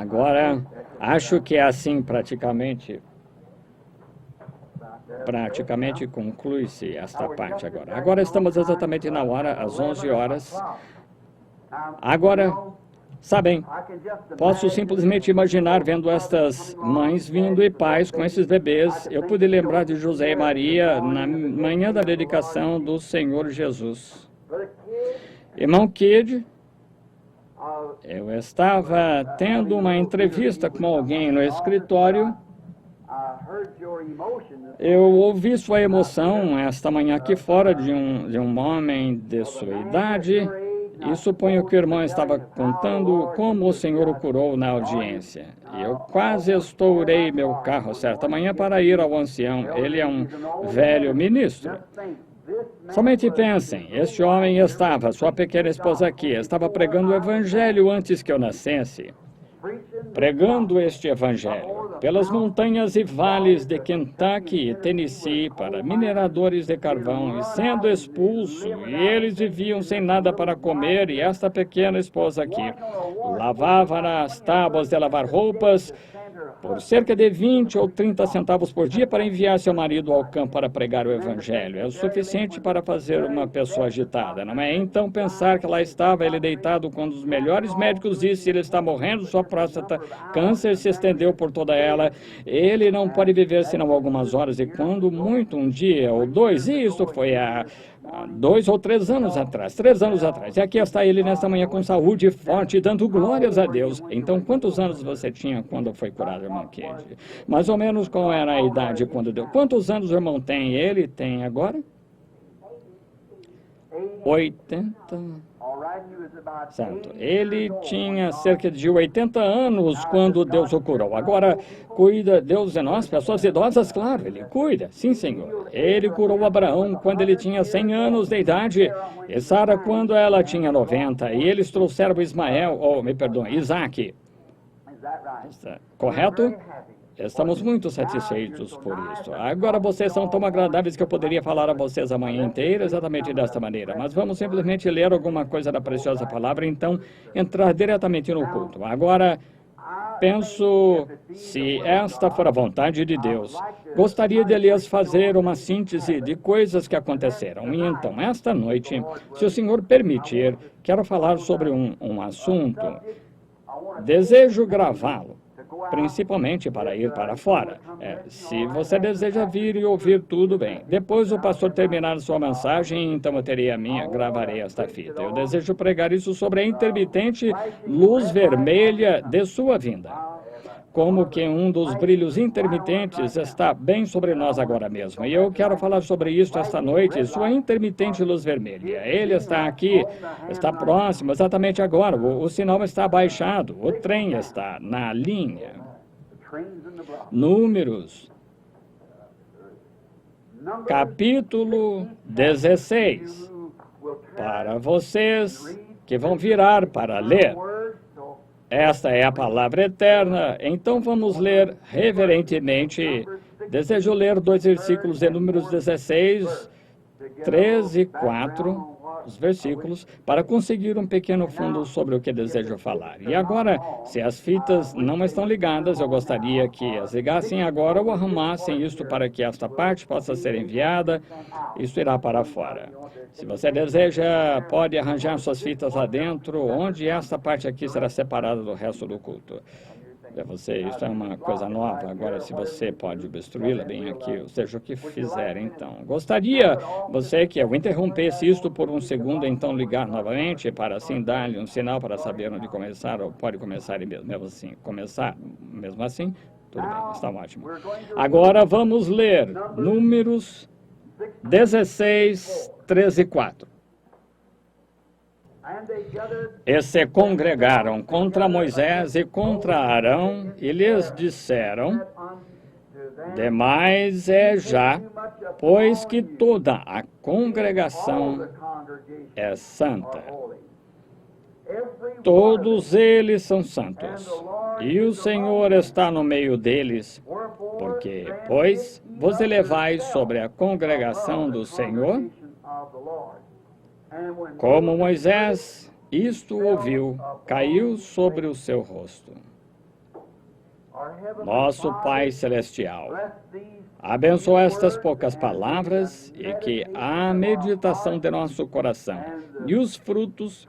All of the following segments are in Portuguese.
Agora, acho que é assim praticamente conclui-se esta parte agora. Agora estamos exatamente na hora, às 11 horas. Agora, sabem, posso simplesmente imaginar vendo estas mães vindo e pais com esses bebês. Eu pude lembrar de José e Maria na manhã da dedicação do Senhor Jesus. Irmão Kidd, eu estava tendo uma entrevista com alguém no escritório. Eu ouvi sua emoção esta manhã aqui fora de um homem de sua idade. E suponho que o irmão estava contando como o Senhor o curou na audiência. E eu quase estourei meu carro certa manhã para ir ao ancião. Ele é um velho ministro. Somente pensem, este homem estava, sua pequena esposa aqui, estava pregando o evangelho antes que eu nascesse. Pregando este evangelho pelas montanhas e vales de Kentucky e Tennessee para mineradores de carvão e sendo expulso, e eles viviam sem nada para comer, e esta pequena esposa aqui lavava nas tábuas de lavar roupas por cerca de 20 ou 30 centavos por dia para enviar seu marido ao campo para pregar o evangelho. É o suficiente para fazer uma pessoa agitada, não é? Então pensar que lá estava ele deitado quando os melhores médicos disseram ele está morrendo, sua próstata, câncer se estendeu por toda ela, ele não pode viver senão algumas horas, e quando muito, um dia ou dois, e isso foi há 2 ou 3 anos atrás, 3 anos atrás. E aqui está ele nesta manhã com saúde forte, dando glórias a Deus. Então, quantos anos você tinha quando foi curado, irmão Kidd? Mais ou menos qual era a idade quando deu? Quantos anos o irmão tem? Ele tem agora? 80. Certo. Ele tinha cerca de 80 anos quando Deus o curou. Agora, cuida Deus de nós, pessoas idosas, claro, Ele cuida. Sim, Senhor. Ele curou Abraão quando ele tinha 100 anos de idade, e Sara quando ela tinha 90, e eles trouxeram Isaac. Correto? Estamos muito satisfeitos por isso. Agora vocês são tão agradáveis que eu poderia falar a vocês a manhã inteira exatamente desta maneira, mas vamos simplesmente ler alguma coisa da preciosa palavra, então entrar diretamente no culto. Agora, penso, se esta for a vontade de Deus, gostaria de lhes fazer uma síntese de coisas que aconteceram. E então, esta noite, se o Senhor permitir, quero falar sobre um assunto. Desejo gravá-lo, principalmente para ir para fora. Se você deseja vir e ouvir, tudo bem. Depois o pastor terminar sua mensagem, então eu terei gravarei esta fita. Eu desejo pregar isso sobre a intermitente luz vermelha de sua vinda. Como que um dos brilhos intermitentes está bem sobre nós agora mesmo. E eu quero falar sobre isso esta noite, sua intermitente luz vermelha. Ele está aqui, está próximo, exatamente agora. O sinal está abaixado, o trem está na linha. Números, capítulo 16. Para vocês que vão virar para ler. Esta é a palavra eterna, então vamos ler reverentemente. Desejo ler 2 versículos de Números 16, 13 e 4, os versículos, para conseguir um pequeno fundo sobre o que desejo falar. E agora, se as fitas não estão ligadas, eu gostaria que as ligassem agora ou arrumassem isto para que esta parte possa ser enviada. Isso irá para fora. Se você deseja, pode arranjar suas fitas lá dentro, onde esta parte aqui será separada do resto do culto. Isso é uma coisa nova, agora se você pode obstruí-la bem aqui, ou seja, o que fizer, então. Gostaria, você que eu interrompesse isto por um segundo, então ligar novamente, para assim dar-lhe um sinal para saber onde começar, ou pode começar mesmo assim. Começar mesmo assim? Tudo bem, está ótimo. Agora vamos ler Números 16, 13 e 4. E se congregaram contra Moisés e contra Arão, e lhes disseram, demais é já, pois que toda a congregação é santa. Todos eles são santos, e o Senhor está no meio deles, porque, pois, vos elevais sobre a congregação do Senhor. Como Moisés isto ouviu, caiu sobre o seu rosto. Nosso Pai Celestial, abençoa estas poucas palavras e que a meditação de nosso coração e os frutos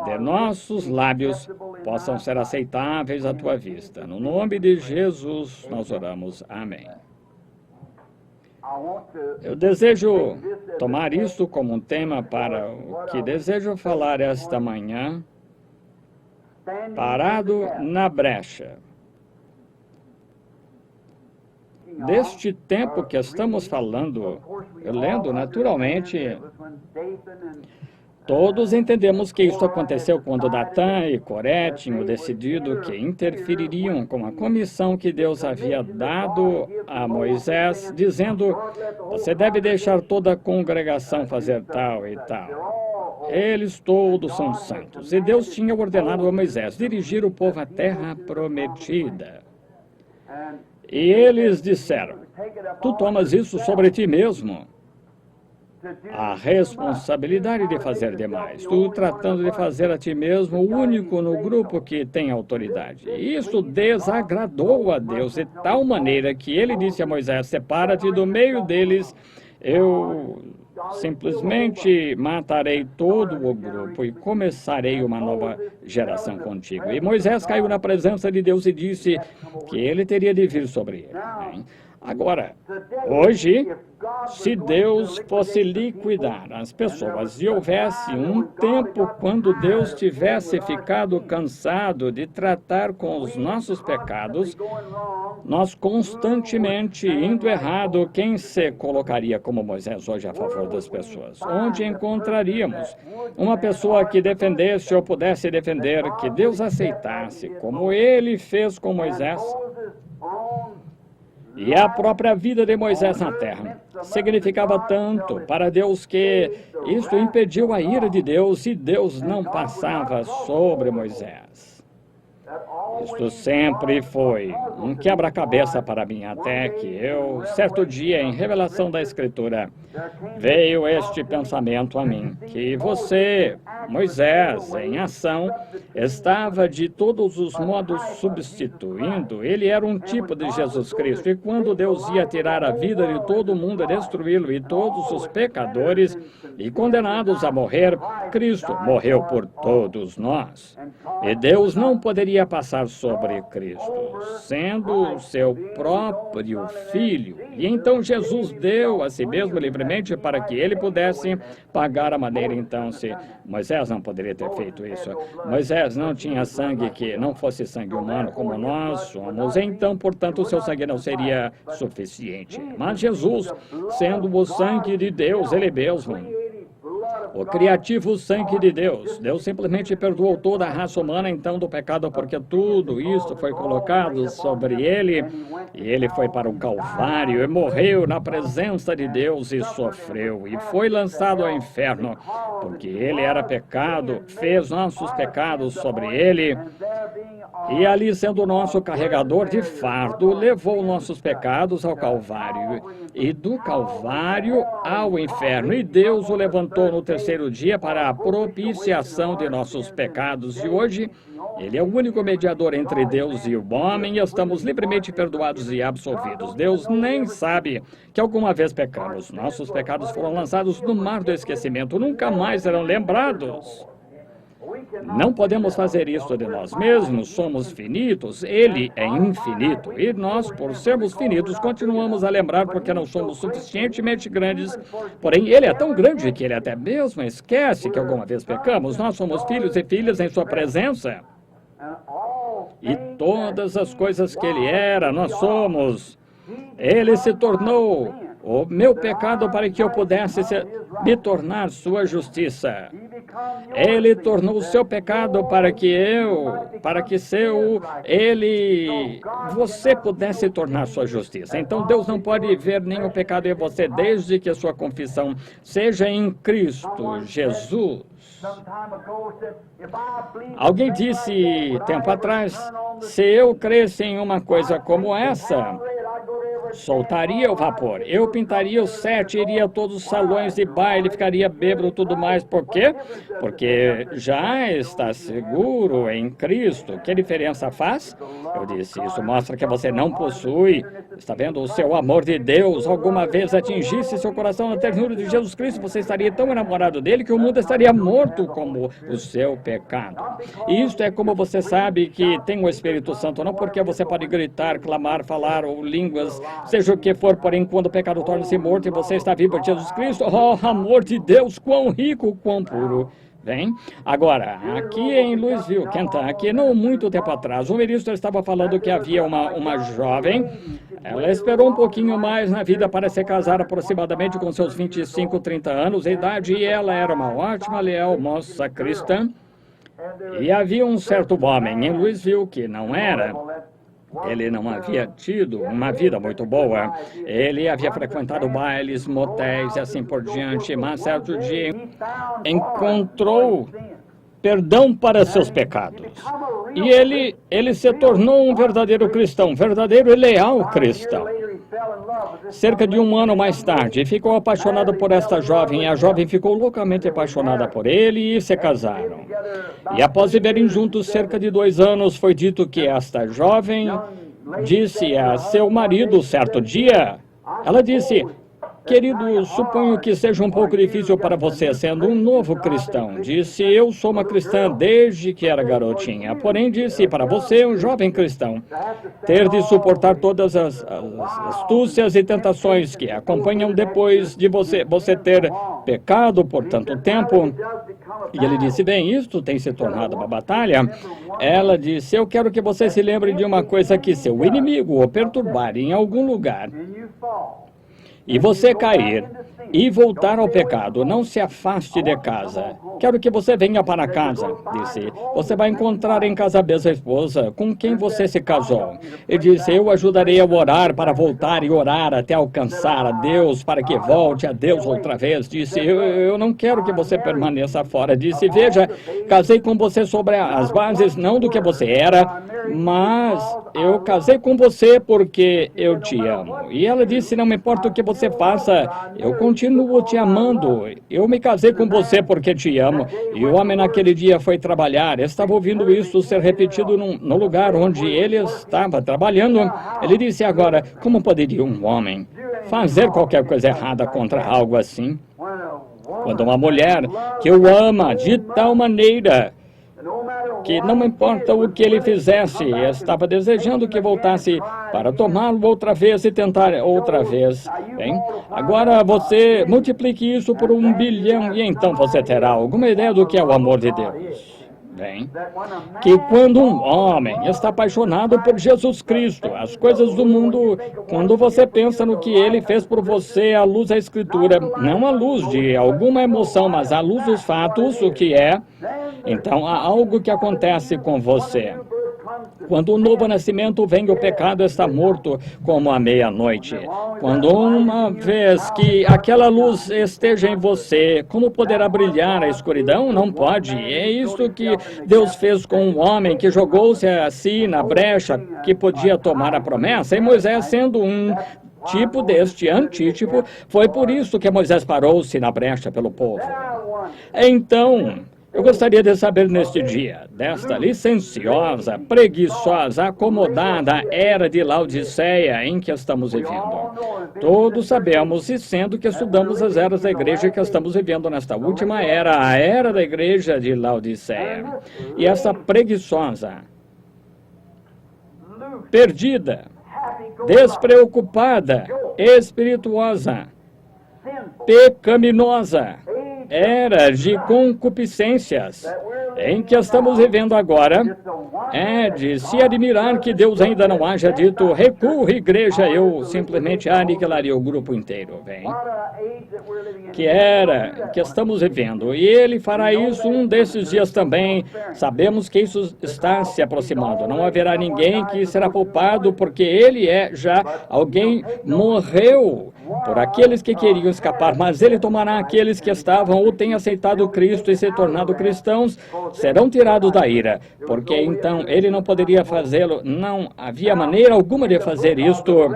de nossos lábios possam ser aceitáveis à Tua vista. No nome de Jesus nós oramos. Amém. Eu desejo tomar isso como um tema para o que desejo falar esta manhã, parado na brecha. Deste tempo que estamos falando, lendo naturalmente, todos entendemos que isso aconteceu quando Datã e Coré tinham decidido que interfeririam com a comissão que Deus havia dado a Moisés, dizendo: você deve deixar toda a congregação fazer tal e tal. Eles todos são santos. E Deus tinha ordenado a Moisés dirigir o povo à terra prometida. E eles disseram: tu tomas isso sobre ti mesmo, a responsabilidade de fazer demais, tu tratando de fazer a ti mesmo o único no grupo que tem autoridade. Isso desagradou a Deus de tal maneira que ele disse a Moisés: separa-te do meio deles, eu simplesmente matarei todo o grupo e começarei uma nova geração contigo. E Moisés caiu na presença de Deus e disse que ele teria de vir sobre ele. Agora, hoje, se Deus fosse liquidar as pessoas e houvesse um tempo quando Deus tivesse ficado cansado de tratar com os nossos pecados, nós constantemente indo errado, quem se colocaria como Moisés hoje a favor das pessoas? Onde encontraríamos uma pessoa que defendesse ou pudesse defender, que Deus aceitasse, como ele fez com Moisés? E a própria vida de Moisés na terra significava tanto para Deus que isso impediu a ira de Deus e Deus não passava sobre Moisés. Isto sempre foi um quebra-cabeça para mim, até que eu, certo dia, em revelação da Escritura, veio este pensamento a mim, que você, Moisés, em ação, estava de todos os modos substituindo. Ele era um tipo de Jesus Cristo, e quando Deus ia tirar a vida de todo mundo, destruí-lo, e todos os pecadores e condenados a morrer, Cristo morreu por todos nós. E Deus não poderia passar sobre Cristo, sendo o seu próprio Filho. E então Jesus deu a si mesmo livremente para que ele pudesse pagar a maneira. Então, se Moisés não poderia ter feito isso, Moisés não tinha sangue que não fosse sangue humano como nós somos, então, portanto, o seu sangue não seria suficiente. Mas Jesus, sendo o sangue de Deus, ele mesmo, o criativo sangue de Deus, Deus simplesmente perdoou toda a raça humana, então, do pecado, porque tudo isso foi colocado sobre ele, e ele foi para o Calvário e morreu na presença de Deus e sofreu, e foi lançado ao inferno, porque ele era pecado, fez nossos pecados sobre ele, e ali, sendo o nosso carregador de fardo, levou nossos pecados ao Calvário, e do Calvário ao inferno, e Deus o levantou no terceiro dia para a propiciação de nossos pecados, e hoje ele é o único mediador entre Deus e o homem, e estamos livremente perdoados e absolvidos. Deus nem sabe que alguma vez pecamos. Nossos pecados foram lançados no mar do esquecimento, nunca mais serão lembrados. Não podemos fazer isso de nós mesmos, somos finitos, ele é infinito, e nós, por sermos finitos, continuamos a lembrar porque não somos suficientemente grandes, porém ele é tão grande que ele até mesmo esquece que alguma vez pecamos. Nós somos filhos e filhas em sua presença, e todas as coisas que ele era, nós somos. Ele se tornou o meu pecado para que eu pudesse me tornar sua justiça. Ele tornou o seu pecado para que você pudesse tornar sua justiça. Então Deus não pode ver nenhum pecado em você desde que a sua confissão seja em Cristo Jesus. Alguém disse tempo atrás, se eu cresce em uma coisa como essa, soltaria o vapor. Eu pintaria o set, iria a todos os salões de baile, ficaria bêbado e tudo mais. Por quê? Porque já está seguro em Cristo. Que diferença faz? Eu disse, isso mostra que você não possui, está vendo, o seu amor de Deus. Alguma vez atingisse seu coração na ternura de Jesus Cristo, você estaria tão enamorado dele que o mundo estaria morto como o seu pecado. E isto é como você sabe que tem o Espírito Santo, não porque você pode gritar, clamar, falar ou línguas, seja o que for, porém quando o pecado torna-se morto e você está vivo de Jesus Cristo, oh, amor de Deus, quão rico, quão puro. Bem, agora, aqui em Louisville, Kentucky, não muito tempo atrás, o ministro estava falando que havia uma jovem, ela esperou um pouquinho mais na vida para se casar aproximadamente com seus 25, 30 anos de idade, e ela era uma ótima, leal moça cristã, e havia um certo homem em Louisville que não era. Ele não havia tido uma vida muito boa. Ele havia frequentado bailes, motéis e assim por diante, mas certo dia encontrou perdão para seus pecados. E ele se tornou um verdadeiro cristão, verdadeiro e leal cristão. Cerca de um ano mais tarde, ficou apaixonado por esta jovem, e a jovem ficou loucamente apaixonada por ele e se casaram. E após viverem juntos cerca de 2 anos, foi dito que esta jovem disse a seu marido certo dia, ela disse, querido, suponho que seja um pouco difícil para você, sendo um novo cristão. Disse, eu sou uma cristã desde que era garotinha. Porém, disse, para você, um jovem cristão, ter de suportar todas as astúcias e tentações que acompanham depois de você ter pecado por tanto tempo. E ele disse, bem, isto tem se tornado uma batalha. Ela disse, eu quero que você se lembre de uma coisa, que seu inimigo o perturbar em algum lugar e você cair e voltar ao pecado, não se afaste de casa. Quero que você venha para casa, disse. Você vai encontrar em casa a mesma esposa com quem você se casou. E disse, eu ajudarei a orar para voltar e orar até alcançar a Deus, para que volte a Deus outra vez. Disse, eu não quero que você permaneça fora. Disse, veja, casei com você sobre as bases, não do que você era, mas eu casei com você porque eu te amo. E ela disse, não me importa o que você faça, eu continuo te amando. Eu me casei com você porque te amo. E o homem naquele dia foi trabalhar. Estava ouvindo isso ser repetido no lugar onde ele estava trabalhando. Ele disse agora, como poderia um homem fazer qualquer coisa errada contra algo assim? Quando uma mulher que o ama de tal maneira que não importa o que ele fizesse, estava desejando que voltasse para tomá-lo outra vez e tentar outra vez. Bem, agora você multiplique isso por 1 bilhão e então você terá alguma ideia do que é o amor de Deus. Bem, que quando um homem está apaixonado por Jesus Cristo, as coisas do mundo, quando você pensa no que ele fez por você, à luz da Escritura, não à luz de alguma emoção, mas à luz dos fatos, o que é, então há algo que acontece com você. Quando o novo nascimento vem, o pecado está morto como a meia-noite. Quando uma vez que aquela luz esteja em você, como poderá brilhar a escuridão? Não pode. É isso que Deus fez com um homem que jogou-se assim na brecha que podia tomar a promessa, e Moisés, sendo um tipo deste antítipo, foi por isso que Moisés parou-se na brecha pelo povo. Então, eu gostaria de saber neste dia, desta licenciosa, preguiçosa, acomodada era de Laodiceia em que estamos vivendo. Todos sabemos, e sendo que estudamos as eras da igreja que estamos vivendo nesta última era, a era da igreja de Laodiceia. E essa preguiçosa, perdida, despreocupada, espirituosa, pecaminosa, era de concupiscências em que estamos vivendo agora, é de se admirar que Deus ainda não haja dito, recua igreja, eu simplesmente aniquilaria o grupo inteiro, bem, que estamos vivendo, e Ele fará isso um desses dias também. Sabemos que isso está se aproximando, não haverá ninguém que será poupado, porque Ele alguém morreu por aqueles que queriam escapar, mas Ele tomará aqueles que estavam ou têm aceitado Cristo e se tornado cristãos, serão tirados da ira, porque então Não, ele não poderia fazê-lo, não havia maneira alguma de fazer isto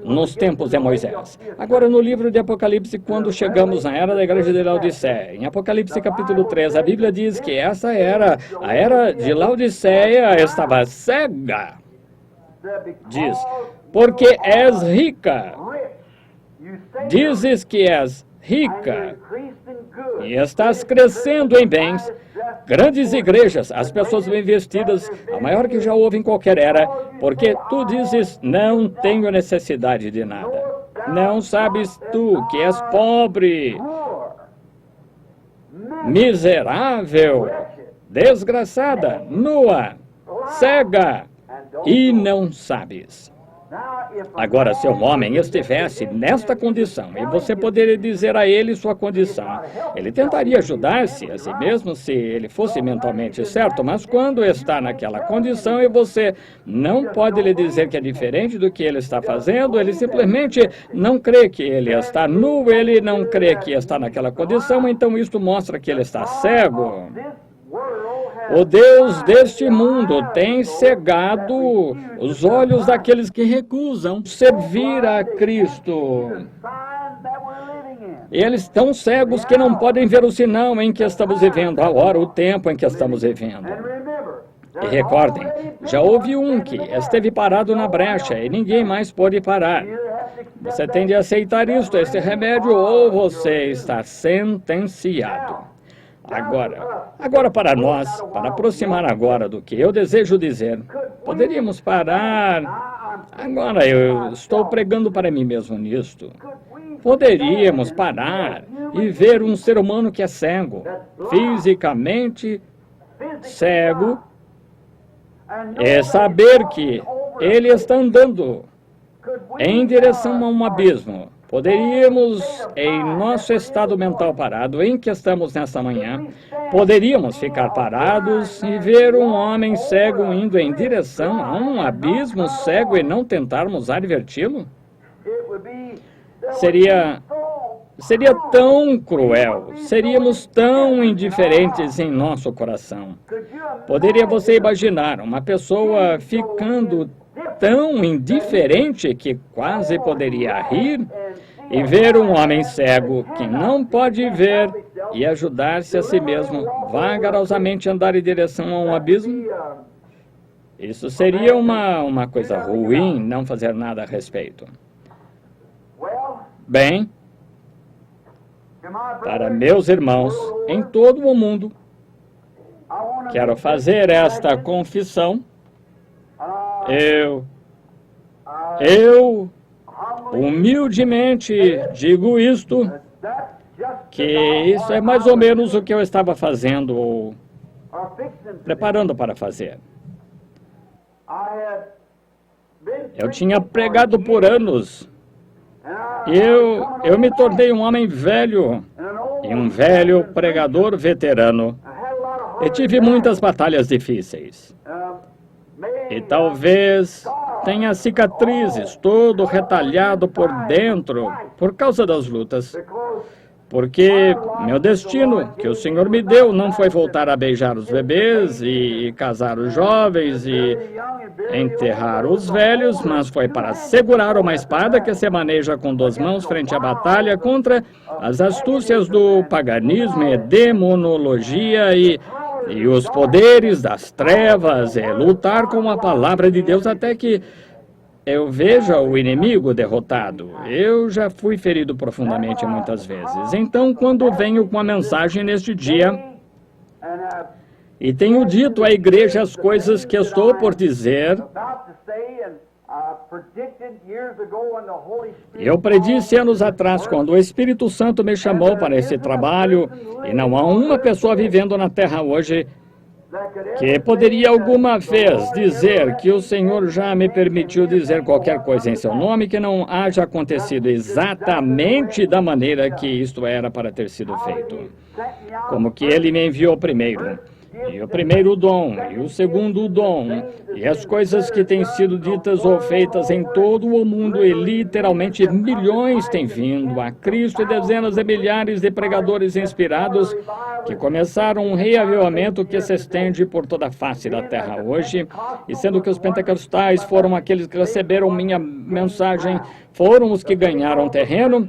nos tempos de Moisés. Agora, no livro de Apocalipse, quando chegamos na era da igreja de Laodiceia, em Apocalipse capítulo 3, a Bíblia diz que essa era, a era de Laodiceia, estava cega. Diz, porque és rica. Dizes que és rica e estás crescendo em bens, grandes igrejas, as pessoas bem vestidas, a maior que já houve em qualquer era, porque tu dizes, não tenho necessidade de nada. Não sabes tu que és pobre, miserável, desgraçada, nua, cega, e não sabes. Agora, se um homem estivesse nesta condição, e você poderia dizer a ele sua condição, ele tentaria ajudar-se a si mesmo se ele fosse mentalmente certo, mas quando está naquela condição e você não pode lhe dizer que é diferente do que ele está fazendo, ele simplesmente não crê que ele está nu, ele não crê que está naquela condição, então isto mostra que ele está cego. O Deus deste mundo tem cegado os olhos daqueles que recusam servir a Cristo. Eles estão cegos que não podem ver o sinal em que estamos vivendo, a hora, o tempo em que estamos vivendo. E recordem, já houve um que esteve parado na brecha e ninguém mais pôde parar. Você tem de aceitar isto, este remédio, ou você está sentenciado. Agora para nós, para aproximar agora do que eu desejo dizer, poderíamos parar. Agora eu estou pregando para mim mesmo nisto. Poderíamos parar e ver um ser humano que é cego, fisicamente cego, e saber que ele está andando em direção a um abismo. Poderíamos, em nosso estado mental parado, em que estamos nessa manhã, poderíamos ficar parados e ver um homem cego indo em direção a um abismo cego e não tentarmos adverti-lo? Seria tão cruel, seríamos tão indiferentes em nosso coração. Poderia você imaginar uma pessoa ficando tão indiferente que quase poderia rir e ver um homem cego que não pode ver e ajudar-se a si mesmo vagarosamente andar em direção a um abismo? Isso seria uma coisa ruim, não fazer nada a respeito. Bem, para meus irmãos em todo o mundo, quero fazer esta confissão. Eu humildemente digo isto, que isso é mais ou menos o que eu estava fazendo ou preparando para fazer. Eu tinha pregado por anos. Eu me tornei um homem velho e um velho pregador veterano. E tive muitas batalhas difíceis. E talvez tenha cicatrizes, todo retalhado por dentro, por causa das lutas. Porque meu destino, que o Senhor me deu, não foi voltar a beijar os bebês e casar os jovens e enterrar os velhos, mas foi para segurar uma espada que se maneja com 2 mãos frente à batalha contra as astúcias do paganismo e demonologia e os poderes das trevas, e lutar com a palavra de Deus até que eu veja o inimigo derrotado. Eu já fui ferido profundamente muitas vezes. Então, quando venho com a mensagem neste dia, e tenho dito à igreja as coisas que estou por dizer, eu predisse anos atrás, quando o Espírito Santo me chamou para esse trabalho, e não há uma pessoa vivendo na terra hoje que poderia alguma vez dizer que o Senhor já me permitiu dizer qualquer coisa em seu nome que não haja acontecido exatamente da maneira que isto era para ter sido feito. Como que ele me enviou primeiro. E o primeiro dom, e o segundo dom, e as coisas que têm sido ditas ou feitas em todo o mundo, e literalmente milhões têm vindo a Cristo, e dezenas de milhares de pregadores inspirados que começaram um reavivamento que se estende por toda a face da terra hoje. E sendo que os pentecostais foram aqueles que receberam minha mensagem, foram os que ganharam terreno,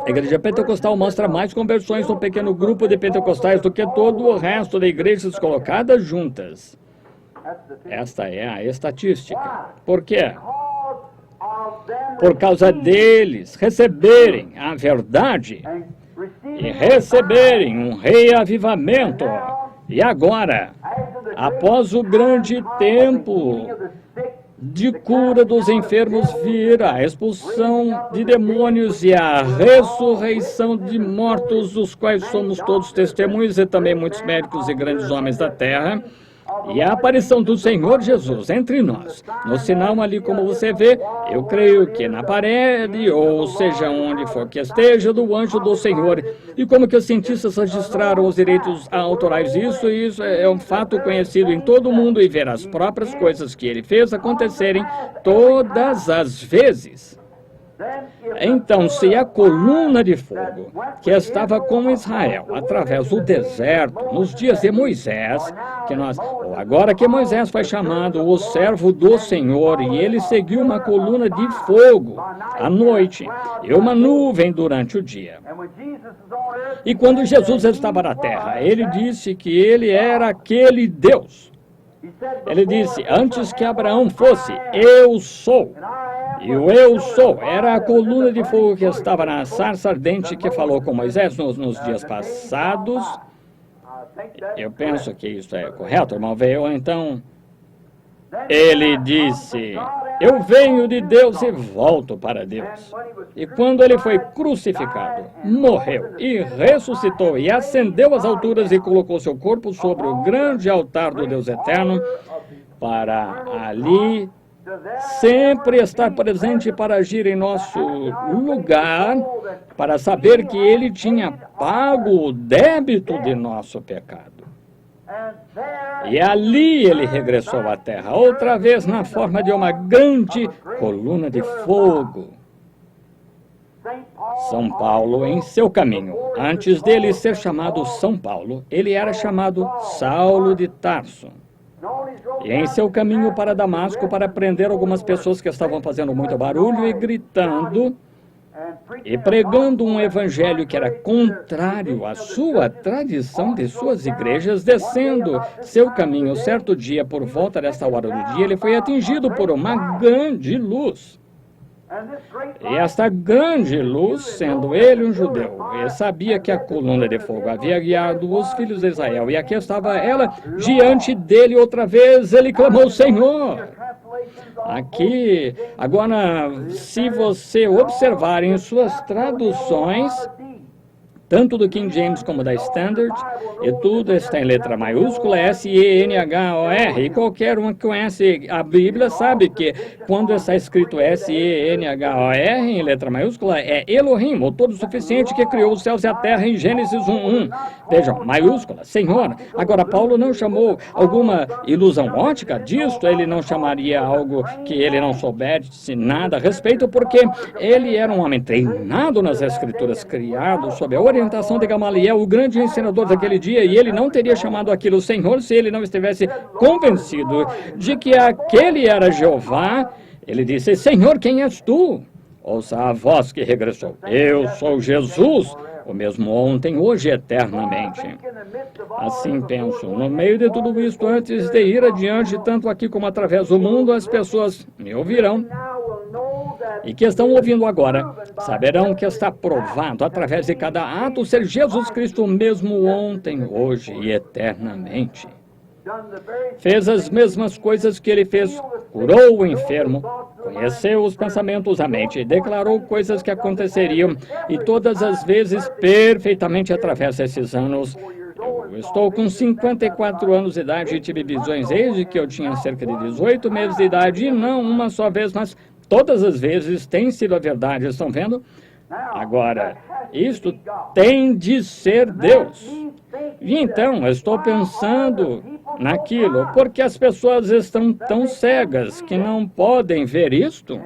a igreja pentecostal mostra mais conversões no pequeno grupo de pentecostais do que todo o resto de igrejas colocadas juntas. Esta é a estatística. Por quê? Por causa deles receberem a verdade e receberem um reavivamento. E agora, após o grande tempo de cura dos enfermos vir, a expulsão de demônios e a ressurreição de mortos, dos quais somos todos testemunhos, e também muitos médicos e grandes homens da terra, e a aparição do Senhor Jesus entre nós. No sinal ali, como você vê, eu creio que na parede, ou seja, onde for que esteja, do anjo do Senhor. E como que os cientistas registraram os direitos autorais disso, e isso é um fato conhecido em todo o mundo, e ver as próprias coisas que ele fez acontecerem todas as vezes. Então, se a coluna de fogo que estava com Israel através do deserto nos dias de Moisés, agora que Moisés foi chamado o servo do Senhor, e ele seguiu uma coluna de fogo à noite e uma nuvem durante o dia. E quando Jesus estava na terra, ele disse que ele era aquele Deus. Ele disse, antes que Abraão fosse, eu sou. E o eu sou era a coluna de fogo que estava na sarça ardente que falou com Moisés nos dias passados. Eu penso que isso é correto, irmão. Veio então, ele disse, eu venho de Deus e volto para Deus. E quando ele foi crucificado, morreu e ressuscitou e ascendeu às alturas e colocou seu corpo sobre o grande altar do Deus eterno, para ali sempre estar presente para agir em nosso lugar, para saber que ele tinha pago o débito de nosso pecado. E ali ele regressou à terra, outra vez na forma de uma grande coluna de fogo. São Paulo em seu caminho. Antes dele ser chamado São Paulo, ele era chamado Saulo de Tarso. E em seu caminho para Damasco, para prender algumas pessoas que estavam fazendo muito barulho e gritando e pregando um evangelho que era contrário à sua tradição de suas igrejas, descendo seu caminho certo dia, por volta desta hora do dia, ele foi atingido por uma grande luz. E esta grande luz, sendo ele um judeu, e sabia que a coluna de fogo havia guiado os filhos de Israel, e aqui estava ela diante dele outra vez, ele clamou, Senhor. Aqui, agora, se você observar em suas traduções, tanto do King James como da Standard, e tudo está em letra maiúscula, S-E-N-H-O-R, e qualquer um que conhece a Bíblia sabe que quando está escrito S-E-N-H-O-R em letra maiúscula, é Elohim, o Todo-Suficiente que criou os céus e a terra em Gênesis 1:1. Vejam, maiúscula, Senhor. Agora, Paulo não chamou alguma ilusão ótica disto, ele não chamaria algo que ele não soubesse nada a respeito, porque ele era um homem treinado nas Escrituras, criado sob a orientação de Gamaliel, o grande ensinador daquele dia, e ele não teria chamado aquilo Senhor se ele não estivesse convencido de que aquele era Jeová. Ele disse, Senhor, quem és tu? Ouça a voz que regressou, eu sou Jesus, o mesmo ontem, hoje e eternamente. Assim penso, no meio de tudo isto, antes de ir adiante, tanto aqui como através do mundo, as pessoas me ouvirão. E que estão ouvindo agora, saberão que está provado através de cada ato ser Jesus Cristo mesmo ontem, hoje e eternamente. Fez as mesmas coisas que ele fez, curou o enfermo, conheceu os pensamentos da mente, declarou coisas que aconteceriam, e todas as vezes perfeitamente através desses anos. Eu estou com 54 anos de idade e tive visões desde que eu tinha cerca de 18 meses de idade, e não uma só vez, mas todas as vezes tem sido a verdade, estão vendo? Agora, isto tem de ser Deus. E então, eu estou pensando naquilo, porque as pessoas estão tão cegas que não podem ver isto.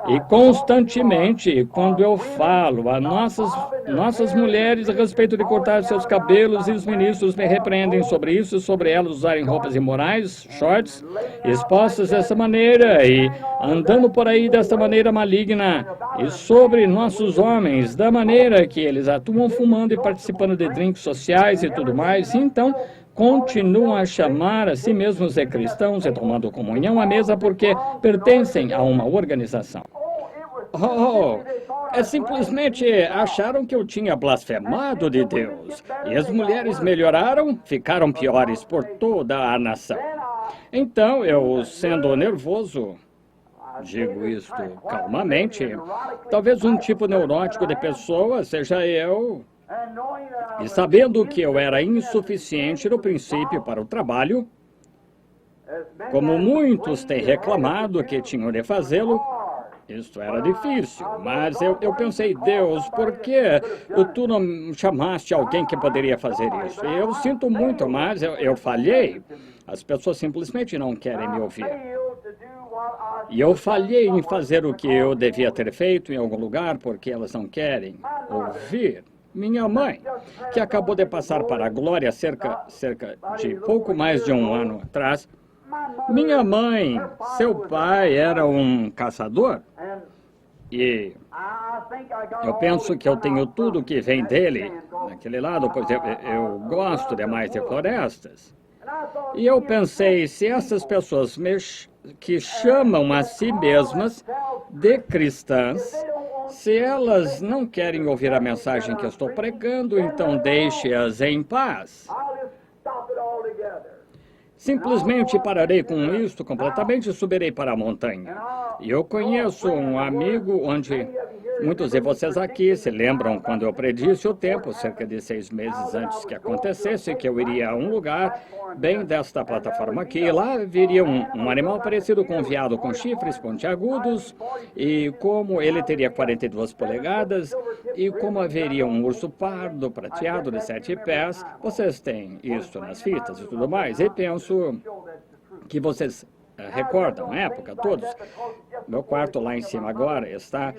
E constantemente, quando eu falo a nossas mulheres a respeito de cortar seus cabelos, e os ministros me repreendem sobre isso, sobre elas usarem roupas imorais, shorts, expostas dessa maneira e andando por aí dessa maneira maligna, e sobre nossos homens, da maneira que eles atuam fumando e participando de drinks sociais e tudo mais, então continuam a chamar a si mesmos de cristãos e tomando comunhão à mesa porque pertencem a uma organização. Simplesmente acharam que eu tinha blasfemado de Deus. E as mulheres melhoraram, ficaram piores por toda a nação. Então, eu, sendo nervoso, digo isto calmamente, talvez um tipo neurótico de pessoa seja eu. E sabendo que eu era insuficiente no princípio para o trabalho, como muitos têm reclamado que tinham de fazê-lo, isso era difícil, mas eu pensei, Deus, por que tu não chamaste alguém que poderia fazer isso? E eu sinto muito, mas eu falhei. As pessoas simplesmente não querem me ouvir. E eu falhei em fazer o que eu devia ter feito em algum lugar porque elas não querem ouvir. Minha mãe, que acabou de passar para a glória cerca de pouco mais de um ano atrás, minha mãe, seu pai era um caçador e eu penso que eu tenho tudo que vem dele naquele lado, pois eu gosto demais de florestas. E eu pensei, se essas pessoas que chamam a si mesmas de cristãs, se elas não querem ouvir a mensagem que eu estou pregando, então deixe-as em paz. Simplesmente pararei com isto completamente e subirei para a montanha. E eu conheço um amigo onde muitos de vocês aqui se lembram quando eu predisse o tempo, cerca de 6 meses antes que acontecesse, que eu iria a um lugar bem desta plataforma aqui. E lá viria um animal parecido com um veado com chifres pontiagudos, e como ele teria 42 polegadas, e como haveria um urso pardo prateado de 7 pés. Vocês têm isso nas fitas e tudo mais, e penso que vocês recordam a época, todos. Meu quarto lá em cima agora está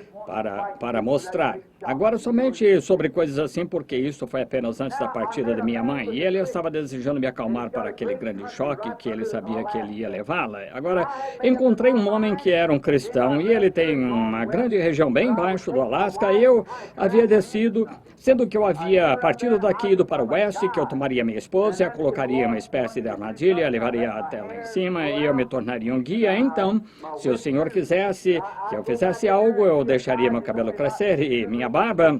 para mostrar. Agora somente sobre coisas assim, porque isso foi apenas antes da partida de minha mãe. E ele estava desejando me acalmar para aquele grande choque que ele sabia que ele ia levá-la. Agora, encontrei um homem que era um cristão e ele tem uma grande região bem embaixo do Alasca. E eu havia descido, sendo que eu havia partido daqui ido para o oeste, que eu tomaria minha esposa, a colocaria uma espécie de armadilha, a levaria até lá em cima e eu me tornaria um guia. Então, se o senhor quisesse que eu fizesse algo, eu deixaria meu cabelo crescer e minha barba,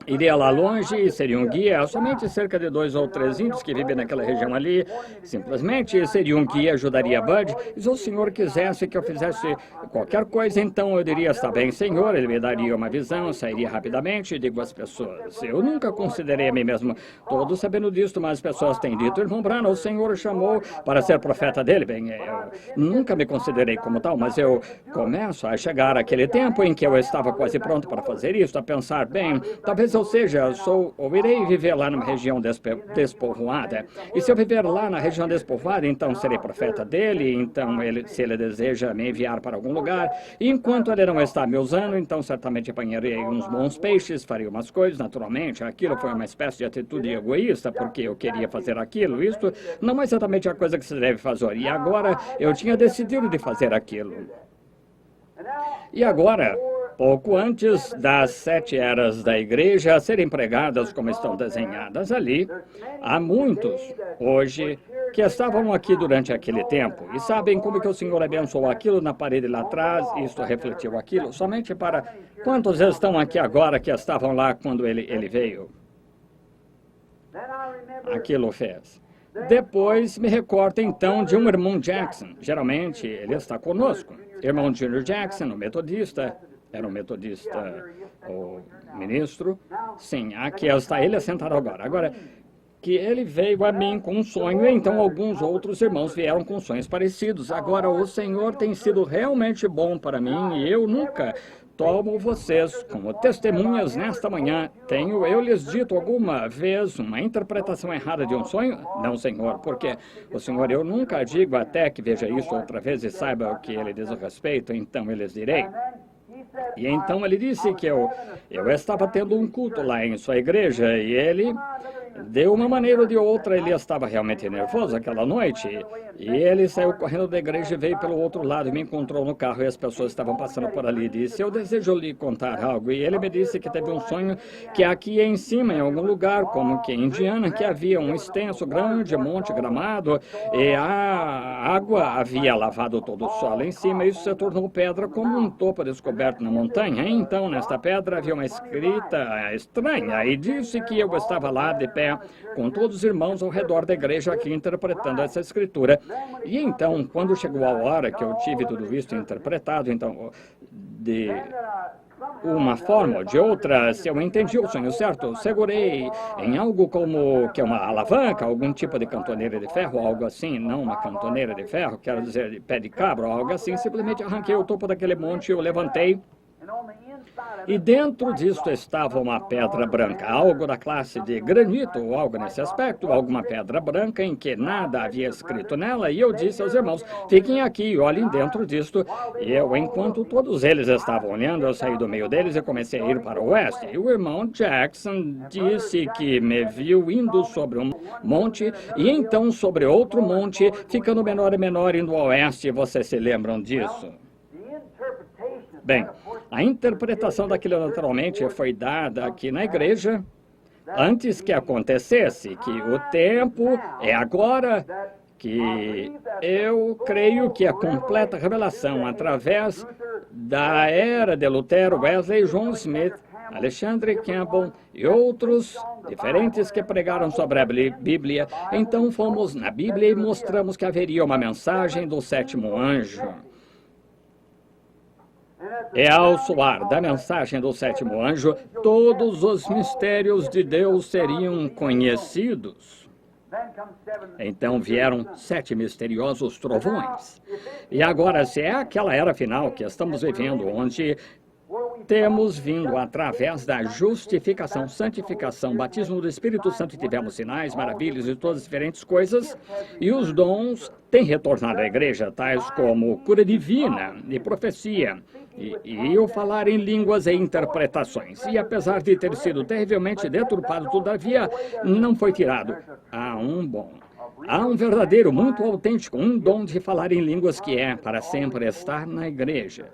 iria lá longe e seria um guia. Somente cerca de 2 ou 3 índios que vivem naquela região ali, simplesmente seria um guia, ajudaria Bud. E se o senhor quisesse que eu fizesse qualquer coisa, então eu diria, está bem, senhor, ele me daria uma visão, sairia rapidamente e digo às pessoas, eu nunca considerei a mim mesmo todo sabendo disto, mas as pessoas têm dito, irmão Branham, o senhor chamou para ser profeta dele. Bem, eu nunca me considerei como tal, mas eu começo a chegar àquele tempo em que eu estava quase pronto para fazer isso, a pensar, bem, talvez eu seja, ou irei viver lá numa região despovoada. E se eu viver lá na região despovoada, então serei profeta dele, então se ele deseja me enviar para algum lugar, e enquanto ele não está me usando, então certamente apanharei uns bons peixes, farei umas coisas, naturalmente. Aquilo foi uma espécie de atitude egoísta, porque eu queria fazer aquilo. Isto não é exatamente a coisa que se deve fazer. E agora eu tinha decidido de fazer aquilo. E agora, pouco antes das 7 eras da igreja serem pregadas como estão desenhadas ali, há muitos hoje que estavam aqui durante aquele tempo e sabem como que o Senhor abençoou aquilo na parede lá atrás, isto refletiu aquilo, somente para quantos estão aqui agora que estavam lá quando ele veio. Aquilo fez. Depois me recordo então de um irmão Jackson, geralmente ele está conosco, irmão Junior Jackson, o metodista, era um metodista, o ministro, sim, aqui está ele assentado agora. Agora, que ele veio a mim com um sonho, e então alguns outros irmãos vieram com sonhos parecidos. Agora, o Senhor tem sido realmente bom para mim, e eu nunca tomo vocês como testemunhas nesta manhã. Tenho eu lhes dito alguma vez uma interpretação errada de um sonho? Não, Senhor, porque o Senhor, eu nunca digo até que veja isso outra vez e saiba o que ele diz a respeito, então eu lhes direi. E então ele disse que eu estava tendo um culto lá em sua igreja e ele, de uma maneira ou de outra, ele estava realmente nervoso aquela noite. E ele saiu correndo da igreja e veio pelo outro lado e me encontrou no carro e as pessoas estavam passando por ali. E disse, eu desejo lhe contar algo. E ele me disse que teve um sonho que aqui em cima, em algum lugar, como que em Indiana, que havia um extenso, grande monte gramado e a água havia lavado todo o solo em cima. Isso se tornou pedra como um topo descoberto na montanha. E então, nesta pedra havia uma escrita estranha e disse que eu estava lá de pé com todos os irmãos ao redor da igreja aqui interpretando essa escritura. E então, quando chegou a hora que eu tive tudo isso interpretado, então, de uma forma ou de outra, se eu entendi o sonho certo, segurei em algo como que é uma alavanca, algum tipo de cantoneira de ferro, algo assim, não uma cantoneira de ferro, quero dizer de pé de cabra, algo assim, simplesmente arranquei o topo daquele monte, eu levantei. E dentro disto estava uma pedra branca, algo da classe de granito, ou algo nesse aspecto, alguma pedra branca em que nada havia escrito nela, e eu disse aos irmãos, fiquem aqui e olhem dentro disto. E eu, enquanto todos eles estavam olhando, eu saí do meio deles e comecei a ir para o oeste. E o irmão Jackson disse que me viu indo sobre um monte, e então sobre outro monte, ficando menor e menor, indo ao oeste. Vocês se lembram disso? Bem, a interpretação daquilo naturalmente foi dada aqui na igreja antes que acontecesse, que o tempo é agora, que eu creio que a completa revelação através da era de Lutero, Wesley, John Smith, Alexander Campbell e outros diferentes que pregaram sobre a Bíblia. Então fomos na Bíblia e mostramos que haveria uma mensagem do sétimo anjo. E ao soar da mensagem do sétimo anjo, todos os mistérios de Deus seriam conhecidos. Então vieram 7 misteriosos trovões. E agora, se é aquela era final que estamos vivendo, onde temos vindo através da justificação, santificação, batismo do Espírito Santo e tivemos sinais, maravilhas e todas as diferentes coisas, e os dons têm retornado à igreja, tais como cura divina e profecia, e o falar em línguas e interpretações. E apesar de ter sido terrivelmente deturpado, todavia não foi tirado. Há um verdadeiro, muito autêntico, um dom de falar em línguas que é para sempre estar na igreja.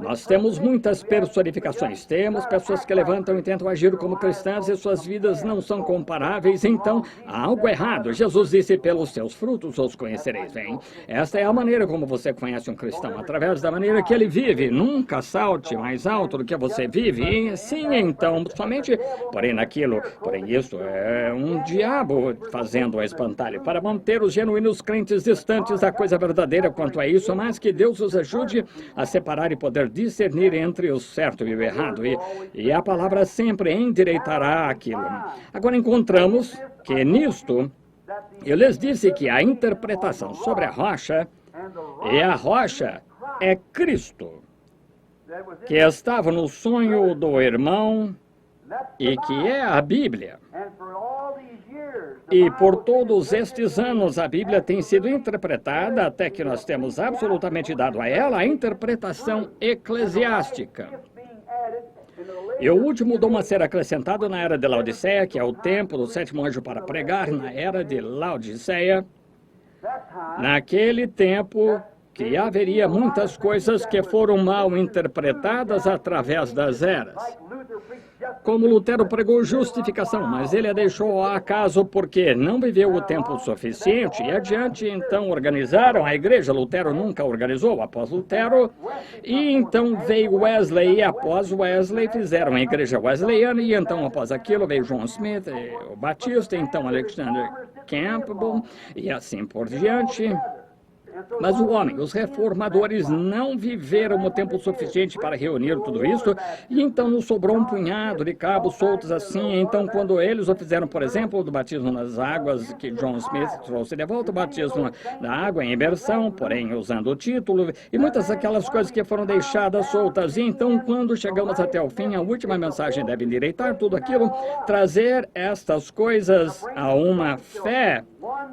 Nós temos muitas personificações, temos pessoas que levantam e tentam agir como cristãs e suas vidas não são comparáveis, então há algo errado. Jesus disse, pelos seus frutos os conhecereis. Bem, esta é a maneira como você conhece um cristão, através da maneira que ele vive. Nunca salte mais alto do que você vive, e sim, então, somente, porém isso é um diabo fazendo a espantalho, para manter os genuínos crentes distantes da coisa verdadeira quanto a isso, mas que Deus os ajude a separar e poder discernir entre o certo e o errado, e a palavra sempre endireitará aquilo. Agora encontramos que nisto, eu lhes disse que a interpretação sobre a rocha é Cristo, que estava no sonho do irmão e que é a Bíblia. E por todos estes anos a Bíblia tem sido interpretada até que nós temos absolutamente dado a ela a interpretação eclesiástica. E o último dom a ser acrescentado na era de Laodiceia, que é o tempo do sétimo anjo para pregar na era de Laodiceia, naquele tempo que haveria muitas coisas que foram mal interpretadas através das eras. Como Lutero pregou justificação, mas ele a deixou ao acaso porque não viveu o tempo suficiente e adiante então organizaram a igreja. Lutero nunca organizou após Lutero, e então veio Wesley, e após Wesley fizeram a igreja wesleyana, e então após aquilo veio John Smith, o Batista, então Alexander Campbell, e assim por diante. Mas o homem, os reformadores, não viveram o tempo suficiente para reunir tudo isso, e então nos sobrou um punhado de cabos soltos assim. Então, quando eles o fizeram, por exemplo, do batismo nas águas, que John Smith trouxe de volta, o batismo na água em imersão, porém usando o título, e muitas daquelas coisas que foram deixadas soltas. E então, quando chegamos até o fim, a última mensagem deve endireitar tudo aquilo, trazer estas coisas a uma fé,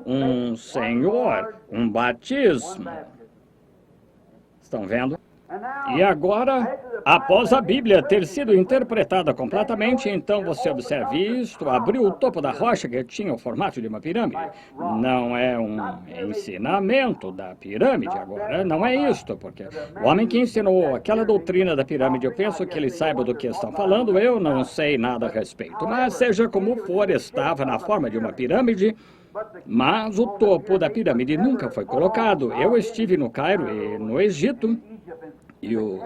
um Senhor, um batismo. Estão vendo? E agora, após a Bíblia ter sido interpretada completamente, então você observa isto, abriu o topo da rocha que tinha o formato de uma pirâmide. Não é um ensinamento da pirâmide agora, não é isto, porque o homem que ensinou aquela doutrina da pirâmide, eu penso que ele saiba do que estão falando, eu não sei nada a respeito. Mas seja como for, estava na forma de uma pirâmide, mas o topo da pirâmide nunca foi colocado. Eu estive no Cairo e no Egito, e o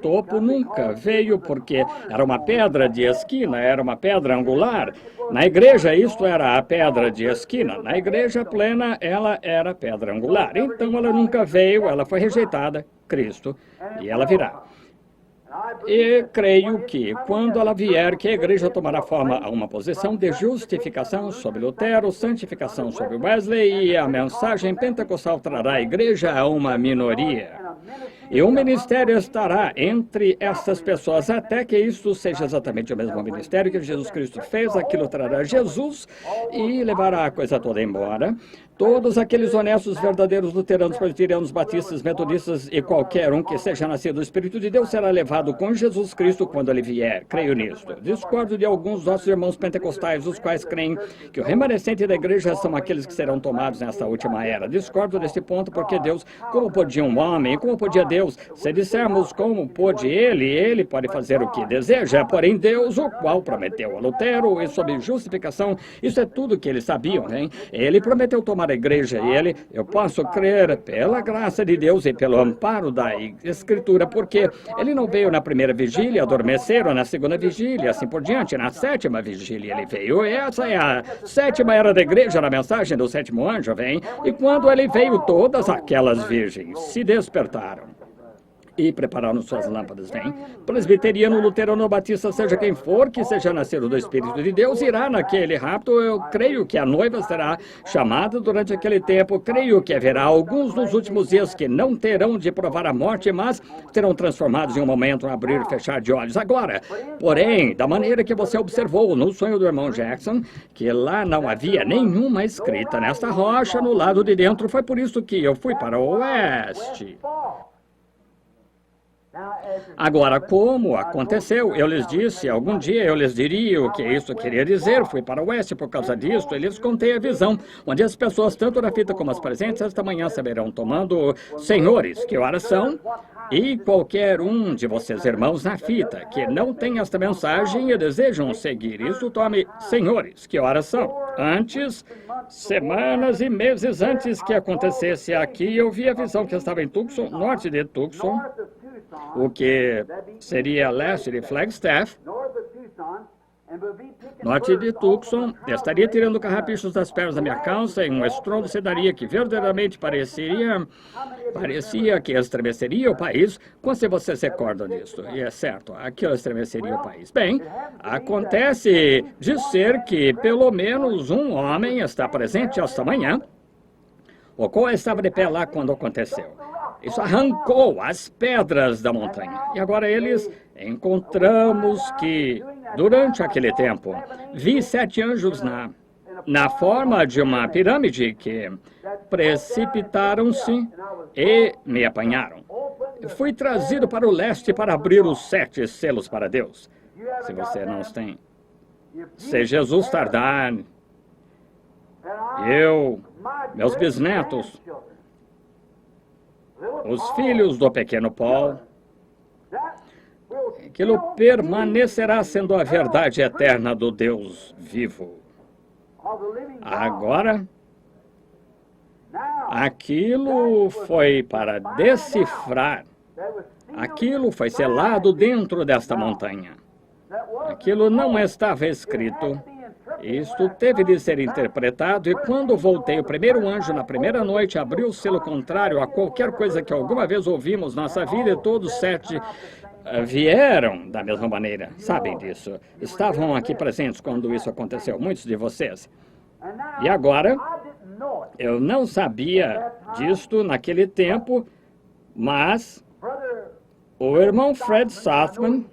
topo nunca veio porque era uma pedra de esquina, era uma pedra angular. Na igreja, isto era a pedra de esquina. Na igreja plena, ela era pedra angular. Então, ela nunca veio, ela foi rejeitada, Cristo, e ela virá. E creio que, quando ela vier, que a igreja tomará forma a uma posição de justificação sobre Lutero, santificação sobre Wesley, e a mensagem pentecostal trará a igreja a uma minoria. E o ministério estará entre essas pessoas, até que isso seja exatamente o mesmo ministério que Jesus Cristo fez. Aquilo trará Jesus e levará a coisa toda embora. Todos aqueles honestos, verdadeiros luteranos, presbiterianos, batistas, metodistas e qualquer um que seja nascido do Espírito de Deus será levado com Jesus Cristo quando ele vier. Creio nisto. Discordo de alguns dos nossos irmãos pentecostais, os quais creem que o remanescente da igreja são aqueles que serão tomados nesta última era. Discordo desse ponto porque Deus, como podia um homem, como podia Deus? Se dissermos como pôde ele pode fazer o que deseja, porém Deus, o qual prometeu a Lutero e sob justificação, isso é tudo que eles sabiam, hein? Ele prometeu tomar a igreja e eu posso crer pela graça de Deus e pelo amparo da Escritura, porque ele não veio na primeira vigília, adormeceram na segunda vigília, assim por diante, na sétima vigília ele veio. Essa é a sétima era da igreja, na mensagem do sétimo anjo, vem, e quando ele veio, todas aquelas virgens se despertaram e prepararam suas lâmpadas, vem. Presbiteriano, luterano, batista, seja quem for, que seja nascido do Espírito de Deus, irá naquele rapto. Eu creio que a noiva será chamada durante aquele tempo. Creio que haverá alguns nos últimos dias que não terão de provar a morte, mas serão transformados em um momento, um abrir e fechar de olhos. Agora, porém, da maneira que você observou no sonho do irmão Jackson, que lá não havia nenhuma escrita nesta rocha no lado de dentro, foi por isso que eu fui para o oeste. Agora, como aconteceu? Eu lhes disse, algum dia eu lhes diria o que isso queria dizer. Fui para o oeste por causa disto, e lhes contei a visão, onde as pessoas, tanto na fita como as presentes, esta manhã saberão, tomando senhores, que horas são? E qualquer um de vocês, irmãos, na fita, que não tem esta mensagem e desejam seguir isso, tome senhores, que horas são? Antes, semanas e meses antes que acontecesse aqui, eu vi a visão que estava em Tucson, norte de Tucson, o que seria leste de Flagstaff, norte de Tucson. Estaria tirando carrapichos das pernas da minha calça e um estrondo se daria que verdadeiramente parecia que estremeceria o país. Quando você se recorda disso? E é certo, aquilo estremeceria o país. Bem, acontece de ser que pelo menos um homem está presente esta manhã, o qual estava de pé lá quando aconteceu. Isso arrancou as pedras da montanha. E agora encontramos que, durante aquele tempo, vi 7 anjos na forma de uma pirâmide que precipitaram-se e me apanharam. Fui trazido para o leste para abrir os 7 selos para Deus. Se você não os tem, se Jesus tardar, meus bisnetos, os filhos do pequeno Paul, aquilo permanecerá sendo a verdade eterna do Deus vivo. Agora, aquilo foi para decifrar, aquilo foi selado dentro desta montanha. Aquilo não estava escrito Isto teve de ser interpretado, e quando voltei, o primeiro anjo, na primeira noite, abriu o selo contrário a qualquer coisa que alguma vez ouvimos na nossa vida, e todos 7 vieram da mesma maneira. Sabem disso. Estavam aqui presentes quando isso aconteceu, muitos de vocês. E agora, eu não sabia disto naquele tempo, mas o irmão Fred Southman,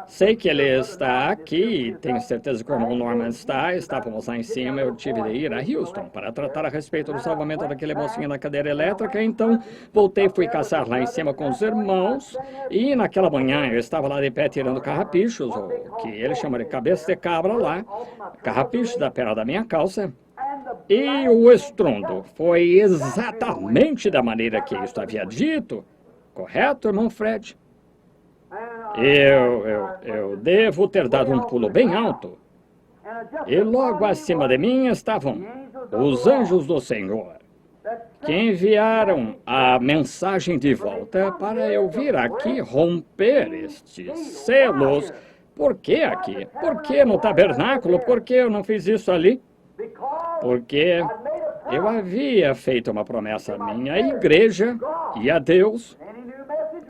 sei que ele está aqui, tenho certeza que o irmão Norman está, estávamos lá em cima, eu tive de ir a Houston para tratar a respeito do salvamento daquele mocinho na cadeira elétrica, então voltei, fui caçar lá em cima com os irmãos, e naquela manhã eu estava lá de pé tirando carrapichos, ou que ele chama de cabeça de cabra lá, carrapichos da perna da minha calça, e o estrondo foi exatamente da maneira que isso havia dito, correto, irmão Fred? Eu devo ter dado um pulo bem alto. E logo acima de mim estavam os anjos do Senhor, que enviaram a mensagem de volta para eu vir aqui romper estes selos. Por que aqui? Por que no tabernáculo? Por que eu não fiz isso ali? Porque eu havia feito uma promessa à minha igreja e a Deus,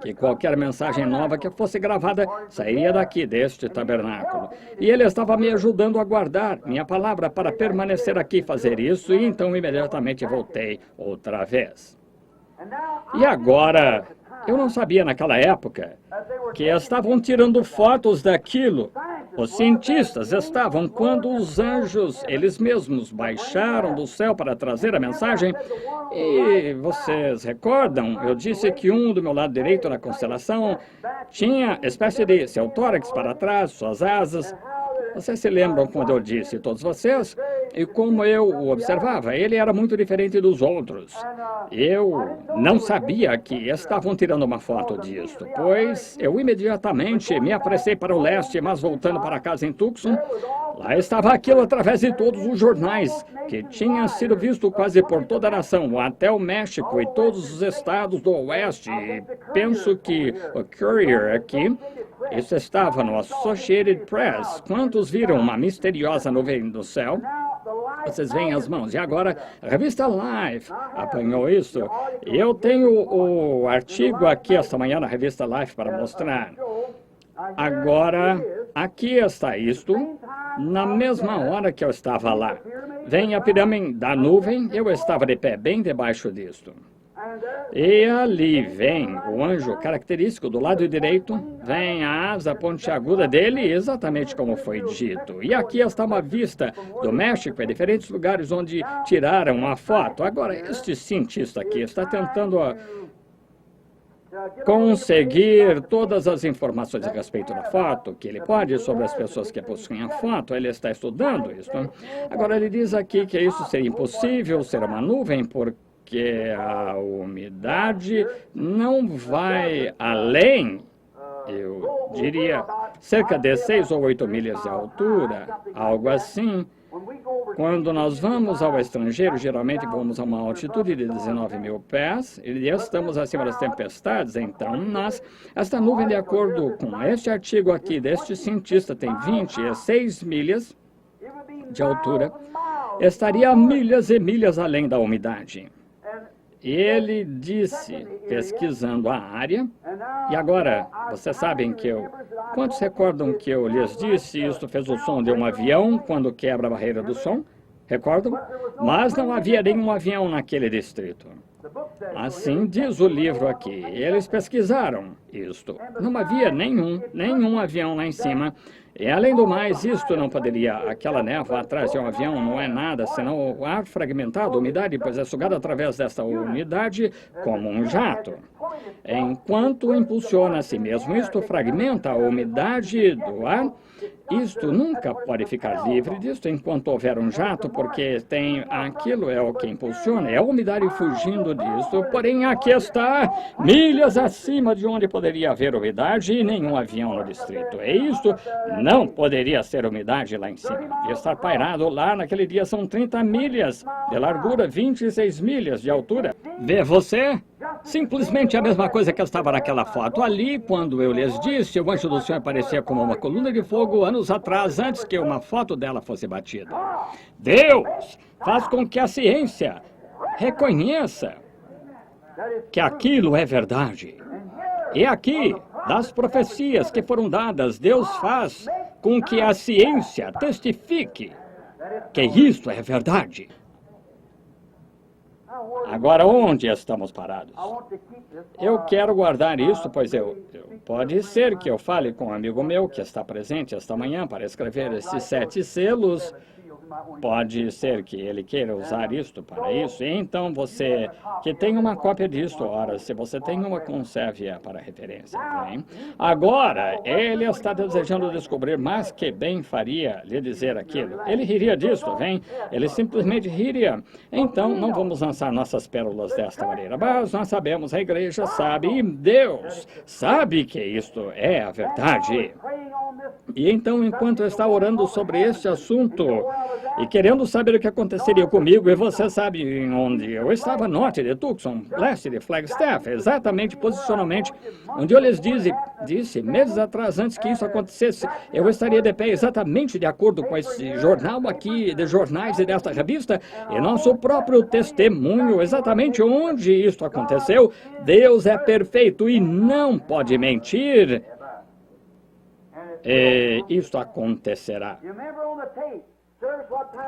que qualquer mensagem nova que fosse gravada sairia daqui, deste tabernáculo. E ele estava me ajudando a guardar minha palavra para permanecer aqui e fazer isso, e então imediatamente voltei outra vez. E agora, eu não sabia naquela época que estavam tirando fotos daquilo. Os cientistas estavam quando os anjos, eles mesmos, baixaram do céu para trazer a mensagem. E vocês recordam, eu disse que um do meu lado direito na constelação tinha espécie de seu tórax para trás, suas asas. Vocês se lembram quando eu disse, todos vocês, e como eu o observava, ele era muito diferente dos outros. Eu não sabia que estavam tirando uma foto disto, pois eu imediatamente me apressei para o leste, mas voltando para casa em Tucson, lá estava aquilo através de todos os jornais, que tinha sido visto quase por toda a nação, até o México e todos os estados do oeste. E penso que o Courier aqui, isso estava no Associated Press. Quantos viram uma misteriosa nuvem do céu? Vocês veem as mãos. E agora, a revista Life apanhou isso. Eu tenho o artigo aqui esta manhã na revista Life para mostrar. Agora, aqui está isto, na mesma hora que eu estava lá. Vem a pirâmide da nuvem, eu estava de pé bem debaixo disto. E ali vem o anjo característico do lado direito, vem a asa pontiaguda dele, exatamente como foi dito. E aqui está uma vista do México, em diferentes lugares onde tiraram a foto. Agora, este cientista aqui está tentando conseguir todas as informações a respeito da foto, que ele pode, sobre as pessoas que possuem a foto, ele está estudando isso. Agora, ele diz aqui que isso seria impossível, ser uma nuvem, porque a umidade não vai além, eu diria, cerca de 6 ou 8 milhas de altura, algo assim. Quando nós vamos ao estrangeiro, geralmente vamos a uma altitude de 19 mil pés e estamos acima das tempestades, então esta nuvem, de acordo com este artigo aqui deste cientista, tem 26 milhas de altura, estaria milhas e milhas além da umidade. Ele disse, pesquisando a área, e agora, vocês sabem que quantos recordam que eu lhes disse, isto fez o som de um avião quando quebra a barreira do som? Recordam? Mas não havia nenhum avião naquele distrito. Assim diz o livro aqui. Eles pesquisaram isto. Não havia nenhum avião lá em cima. E além do mais, isto não poderia, aquela névoa atrás de um avião não é nada, senão o ar fragmentado, a umidade, pois é sugado através dessa umidade como um jato. Enquanto impulsiona a si mesmo, isto fragmenta a umidade do ar. Isto nunca pode ficar livre disto enquanto houver um jato, porque tem aquilo é o que impulsiona, é a umidade fugindo disto. Porém, aqui está, milhas acima de onde poderia haver umidade e nenhum avião no distrito. E isto não poderia ser umidade lá em cima. De estar pairado lá naquele dia são 30 milhas de largura, 26 milhas de altura. Vê você? Simplesmente a mesma coisa que estava naquela foto ali, quando eu lhes disse, o anjo do Senhor aparecia como uma coluna de fogo anos atrás, antes que uma foto dela fosse batida. Deus faz com que a ciência reconheça que aquilo é verdade. E aqui, das profecias que foram dadas, Deus faz com que a ciência testifique que isto é verdade. Agora, onde estamos parados? Eu quero guardar isso, pois pode ser que eu fale com um amigo meu que está presente esta manhã para escrever esses 7 selos. Pode ser que ele queira usar isto para isso. Então, você que tem uma cópia disto, ora, se você tem uma, conserve-a para referência. Bem? Agora, ele está desejando descobrir, mas que bem faria lhe dizer aquilo. Ele riria disto, vem? Ele simplesmente riria. Então, não vamos lançar nossas pérolas desta maneira. Mas nós sabemos, a igreja sabe, e Deus sabe que isto é a verdade. E então, enquanto eu estava orando sobre este assunto e querendo saber o que aconteceria comigo, e você sabe onde eu estava, norte de Tucson, leste de Flagstaff, exatamente, posicionalmente, onde eu lhes disse, meses atrás, antes que isso acontecesse, eu estaria de pé exatamente de acordo com esse jornal aqui, de jornais e desta revista, e nosso próprio testemunho, exatamente onde isso aconteceu. Deus é perfeito e não pode mentir. E isto acontecerá.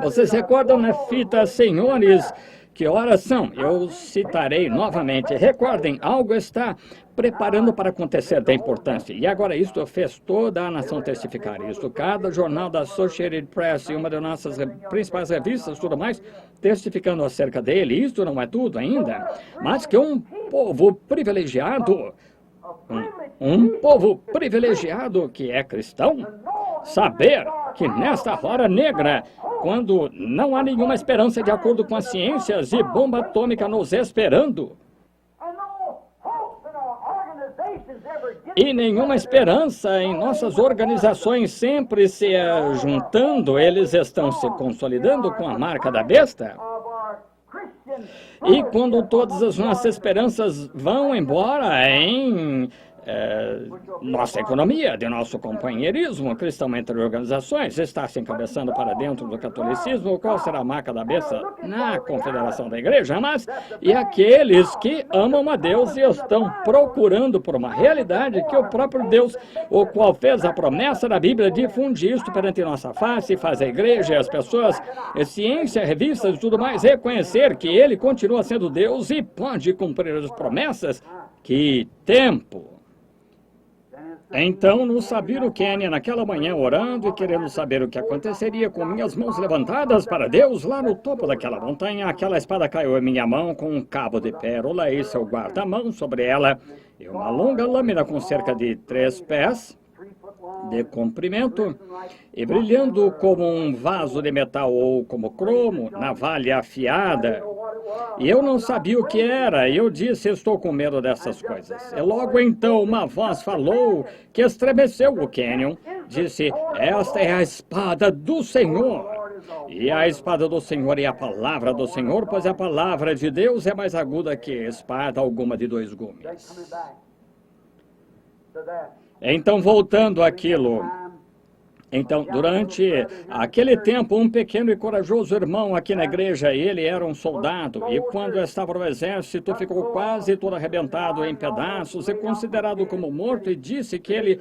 Vocês recordam na fita, senhores, que horas são? Eu citarei novamente. Recordem, algo está preparando para acontecer da importância. E agora isto fez toda a nação testificar isso. Cada jornal da Associated Press e uma das nossas principais revistas, tudo mais, testificando acerca dele. Isto não é tudo ainda, mas que um povo privilegiado, um povo privilegiado que é cristão, saber que nesta hora negra, quando não há nenhuma esperança de acordo com as ciências e bomba atômica nos esperando, e nenhuma esperança em nossas organizações sempre se juntando, eles estão se consolidando com a marca da besta. E quando todas as nossas esperanças vão embora em nossa economia, de nosso companheirismo cristão entre organizações, está se encabeçando para dentro do catolicismo, qual será a marca da besta na confederação da igreja? Mas, e aqueles que amam a Deus e estão procurando por uma realidade que o próprio Deus, o qual fez a promessa da Bíblia, difunde isto perante nossa face, faz a igreja e as pessoas, a ciência, revistas e tudo mais, reconhecer que Ele continua sendo Deus e pode cumprir as promessas. Que tempo! Então, no Sabino Canyon, naquela manhã, orando e querendo saber o que aconteceria, com minhas mãos levantadas para Deus, lá no topo daquela montanha, aquela espada caiu em minha mão com um cabo de pérola e seu guarda-mão sobre ela, e uma longa lâmina com cerca de 3 pés de comprimento, e brilhando como um vaso de metal ou como cromo, navalha afiada. E eu não sabia o que era, e eu disse, estou com medo dessas coisas. E logo então uma voz falou que estremeceu o cânion, disse, esta é a espada do Senhor. E a espada do Senhor é a palavra do Senhor, pois a palavra de Deus é mais aguda que espada alguma de 2 gumes. Então, voltando àquilo, então, durante aquele tempo, um pequeno e corajoso irmão aqui na igreja, ele era um soldado, e quando estava no exército, ficou quase todo arrebentado em pedaços e considerado como morto, e disse que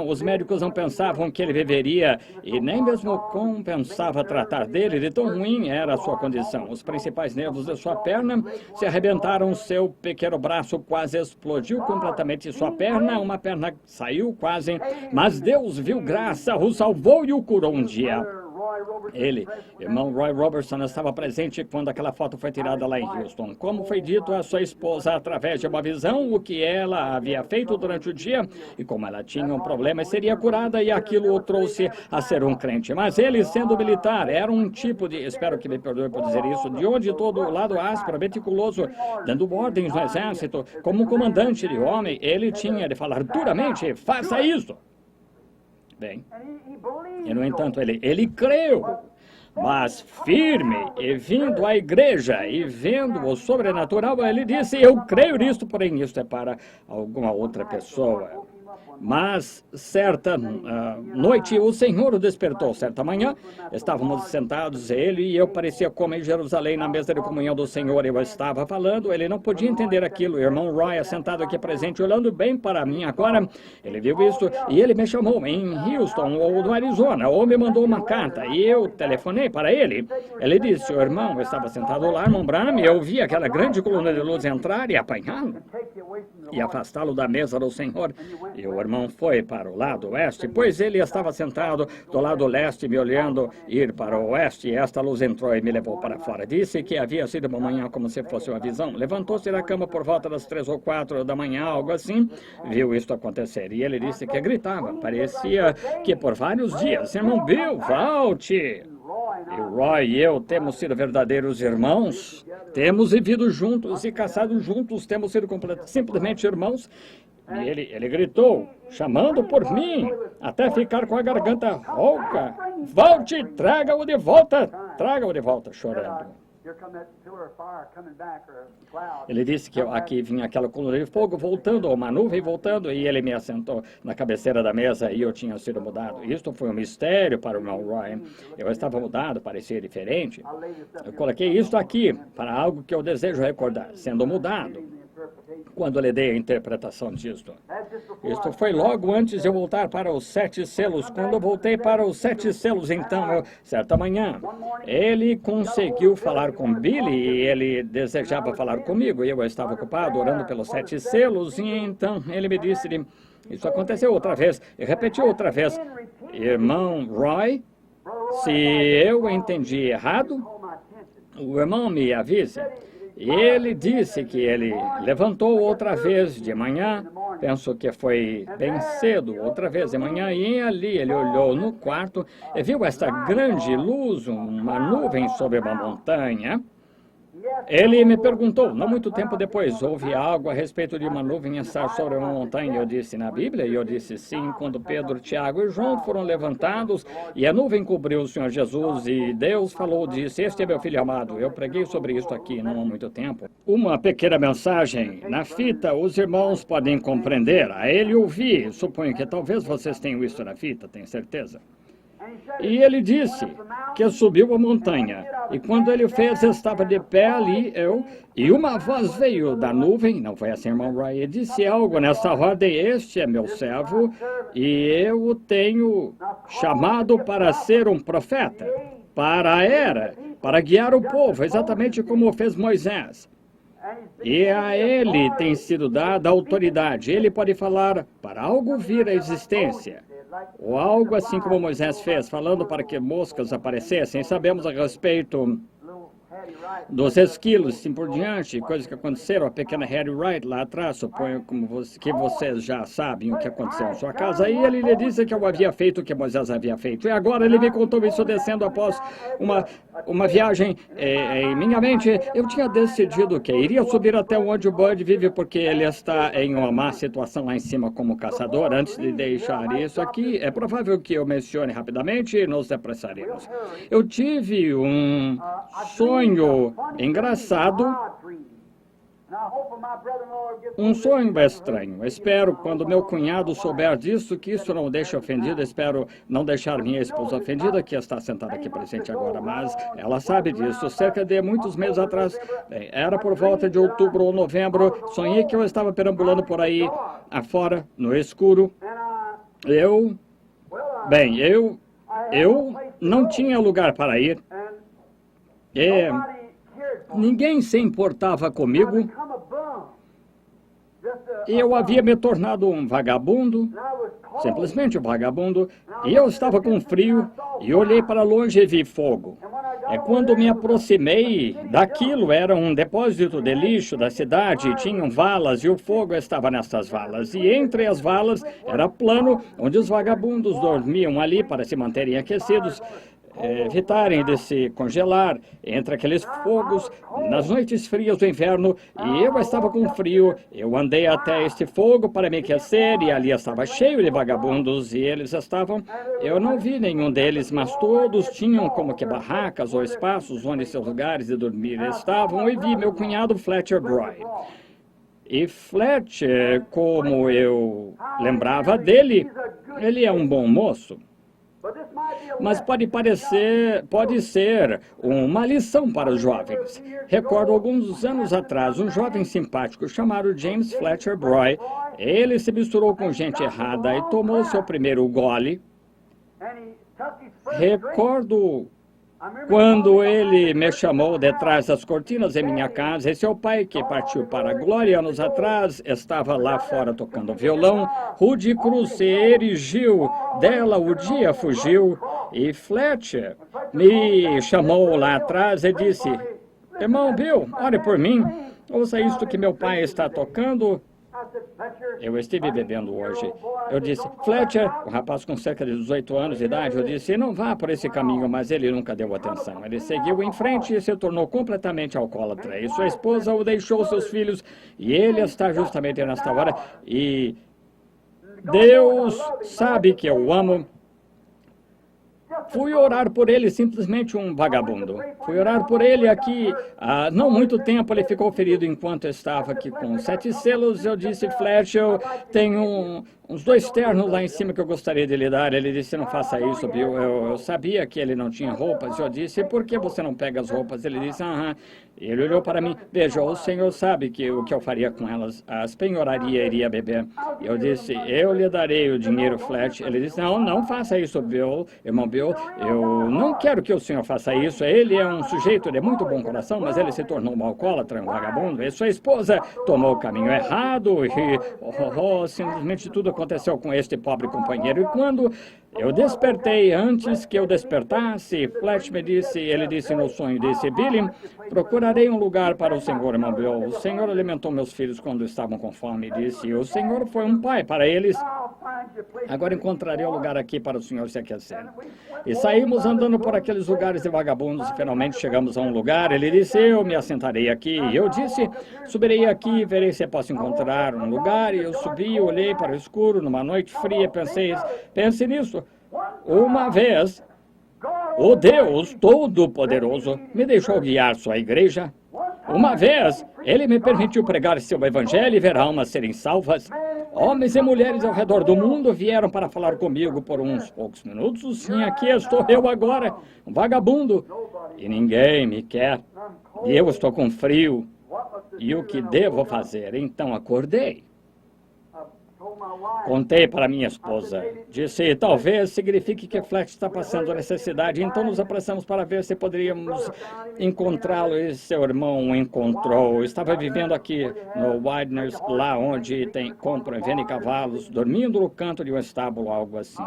os médicos não pensavam que ele viveria, e nem mesmo compensava tratar dele, de tão ruim era a sua condição. Os principais nervos de sua perna se arrebentaram, seu pequeno braço quase explodiu completamente sua perna, uma perna saiu quase, mas Deus viu graça, o salvou e o curou um dia. Ele, irmão Roy Robertson, estava presente quando aquela foto foi tirada lá em Houston. Como foi dito à sua esposa através de uma visão, o que ela havia feito durante o dia e como ela tinha um problema, seria curada, e aquilo o trouxe a ser um crente. Mas ele, sendo militar, era um tipo de, espero que me perdoe por dizer isso, de onde todo o lado áspero, meticuloso, dando ordens no exército, como um comandante de homem, ele tinha de falar duramente, faça isso. Bem, e no entanto ele creu, mas firme e vindo à igreja e vendo o sobrenatural, ele disse, eu creio nisto, porém isto é para alguma outra pessoa. Mas certa noite o Senhor o despertou. Certa manhã estávamos sentados, ele e eu, parecia como em Jerusalém, na mesa de comunhão do Senhor. Eu estava falando, ele não podia entender aquilo. O irmão Roy, sentado aqui presente, olhando bem para mim agora, ele viu isso e ele me chamou em Houston ou no Arizona, ou me mandou uma carta e eu telefonei para ele. Ele disse, o irmão estava sentado lá, irmão Branham, e eu vi aquela grande coluna de luz entrar e apanhá-lo e afastá-lo da mesa do Senhor. E o irmão foi para o lado oeste, pois ele estava sentado do lado leste, me olhando ir para o oeste, e esta luz entrou e me levou para fora. Disse que havia sido uma manhã como se fosse uma visão. Levantou-se da cama por volta das 3 ou 4 da manhã, algo assim, viu isto acontecer. E ele disse que gritava, parecia que por vários dias, irmão Bill, volte! E Roy e eu temos sido verdadeiros irmãos, temos vivido juntos e caçado juntos, temos sido simplesmente irmãos. E ele gritou, chamando por mim, até ficar com a garganta rouca. Volte, traga-o de volta, chorando. Ele disse que aqui vinha aquela coluna de fogo voltando, ou uma nuvem voltando, e ele me assentou na cabeceira da mesa e eu tinha sido mudado. Isto foi um mistério para o irmão Ryan. Eu estava mudado, parecia diferente. Eu coloquei isto aqui para algo que eu desejo recordar, sendo mudado. Quando lhe dei a interpretação disto. Isto foi logo antes de eu voltar para os 7 selos. Quando eu voltei para os 7 selos, então, certa manhã, ele conseguiu falar com Billy e ele desejava falar comigo. E eu estava ocupado orando pelos 7 selos e então ele me disse, isso aconteceu outra vez, e repetiu outra vez, irmão Roy, se eu entendi errado, o irmão me avisa. E ele disse que ele levantou outra vez de manhã, penso que foi bem cedo, outra vez de manhã, e ali ele olhou no quarto e viu esta grande luz, uma nuvem sobre uma montanha. Ele me perguntou, não muito tempo depois, houve algo a respeito de uma nuvem estar sobre uma montanha? Eu disse, na Bíblia? E eu disse, sim, quando Pedro, Tiago e João foram levantados e a nuvem cobriu o Senhor Jesus e Deus falou, disse, este é meu filho amado. Eu preguei sobre isso aqui não há muito tempo. Uma pequena mensagem na fita, os irmãos podem compreender. A ele ouvir, suponho que talvez vocês tenham isso na fita, tenho certeza. E ele disse que subiu a montanha, e quando ele fez, estava de pé ali, e uma voz veio da nuvem, não foi assim, irmão Roy, e disse algo nessa ordem, este é meu servo, e eu o tenho chamado para ser um profeta, para a era, para guiar o povo, exatamente como fez Moisés. E a ele tem sido dada a autoridade, ele pode falar para algo vir à existência. Ou algo assim como Moisés fez, falando para que moscas aparecessem. Sabemos a respeito dos esquilos, assim por diante, coisas que aconteceram. A pequena Hattie Wright lá atrás, suponho que vocês já sabem o que aconteceu em sua casa. E ele lhe disse que eu havia feito o que Moisés havia feito. E agora ele me contou isso descendo após uma viagem em minha mente. Eu tinha decidido que iria subir até onde o Bud vive, porque ele está em uma má situação lá em cima como caçador. Antes de deixar isso aqui, é provável que eu mencione rapidamente e nos apressaremos. Eu tive um sonho engraçado, um sonho estranho. Espero, quando meu cunhado souber disso, que isso não o deixe ofendido. Espero não deixar minha esposa ofendida, que está sentada aqui presente agora, mas ela sabe disso. Cerca de muitos meses atrás, era por volta de outubro ou novembro, sonhei que eu estava perambulando por aí, afora, no escuro. Eu não tinha lugar para ir. Ninguém se importava comigo. Eu havia me tornado um vagabundo, simplesmente um vagabundo, e eu estava com frio e olhei para longe e vi fogo. Quando me aproximei daquilo, era um depósito de lixo da cidade, tinham valas e o fogo estava nessas valas. E entre as valas era plano onde os vagabundos dormiam ali para se manterem aquecidos. evitarem de se congelar entre aqueles fogos nas noites frias do inverno, e eu estava com frio. Eu andei até este fogo para me aquecer, e ali estava cheio de vagabundos, e eles estavam... Eu não vi nenhum deles, mas todos tinham como que barracas ou espaços onde seus lugares de dormir estavam, e vi meu cunhado Fletcher Broy. E Fletcher, como eu lembrava dele, ele é um bom moço. Mas pode ser uma lição para os jovens. Recordo alguns anos atrás, um jovem simpático chamado James Fletcher Broy. Ele se misturou com gente errada e tomou seu primeiro gole. Recordo quando ele me chamou detrás das cortinas em minha casa, e seu pai, que partiu para a glória anos atrás, estava lá fora tocando violão. Rudy Cruz se erigiu dela, o dia fugiu, e Fletcher me chamou lá atrás e disse: irmão Bill, ore por mim, ouça isto que meu pai está tocando. Eu estive bebendo hoje. Eu disse: Fletcher, um rapaz com cerca de 18 anos de idade, eu disse: não vá por esse caminho, mas ele nunca deu atenção. Ele seguiu em frente e se tornou completamente alcoólatra. E sua esposa o deixou, seus filhos, e ele está justamente nesta hora. E Deus sabe que eu o amo. Fui orar por ele, simplesmente um vagabundo. Fui orar por ele aqui, há não muito tempo ele ficou ferido enquanto estava aqui com 7 selos. Eu disse: Fletcher, eu tenho uns 2 ternos lá em cima que eu gostaria de lhe dar. Ele disse: não faça isso, Bill. Eu sabia que ele não tinha roupas. Eu disse: por que você não pega as roupas? Ele disse: aham. Ele olhou para mim: veja, o senhor sabe que o que eu faria com elas? As penhoraria, iria beber. Eu disse: eu lhe darei o dinheiro, Fletcher. Ele disse: não, não faça isso, Bill, irmão Bill. Eu não quero que o senhor faça isso. Ele é um sujeito de muito bom coração, mas ele se tornou um alcoólatra, um vagabundo. E sua esposa tomou o caminho errado e simplesmente tudo aconteceu com este pobre companheiro. E quando eu despertei, antes que eu despertasse, Fletcher me disse, ele disse no sonho, disse: Billy, procurarei um lugar para o senhor, irmão Bill. O senhor alimentou meus filhos quando estavam com fome, disse. O senhor foi um pai para eles. Agora encontrarei um lugar aqui para o senhor se aquecer. E saímos andando por aqueles lugares de vagabundos e finalmente chegamos a um lugar. Ele disse: eu me assentarei aqui. E eu disse: subirei aqui e verei se posso encontrar um lugar. E eu subi, olhei para o escuro, numa noite fria, pense nisso. Uma vez, o Deus Todo-Poderoso me deixou guiar sua igreja. Uma vez, ele me permitiu pregar seu evangelho e ver almas serem salvas. Homens e mulheres ao redor do mundo vieram para falar comigo por uns poucos minutos. Sim, aqui estou eu agora, um vagabundo, e ninguém me quer. E eu estou com frio. E o que devo fazer? Então acordei. Contei para minha esposa. Disse: talvez signifique que Fletcher está passando necessidade, então nos apressamos para ver se poderíamos encontrá-lo. E seu irmão o encontrou. Estava vivendo aqui no Widener's, lá onde compram e vendem cavalos, dormindo no canto de um estábulo, algo assim.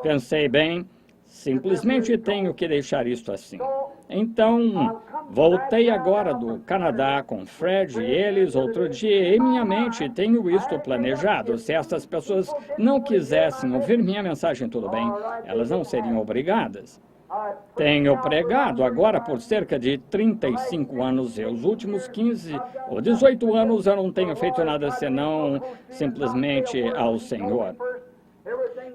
Pensei, bem, simplesmente tenho que deixar isto assim. Então, voltei agora do Canadá com Fred e eles outro dia. Em minha mente tenho isto planejado. Se essas pessoas não quisessem ouvir minha mensagem, tudo bem, elas não seriam obrigadas. Tenho pregado agora por cerca de 35 anos. E os últimos 15 ou 18 anos eu não tenho feito nada senão simplesmente ao Senhor.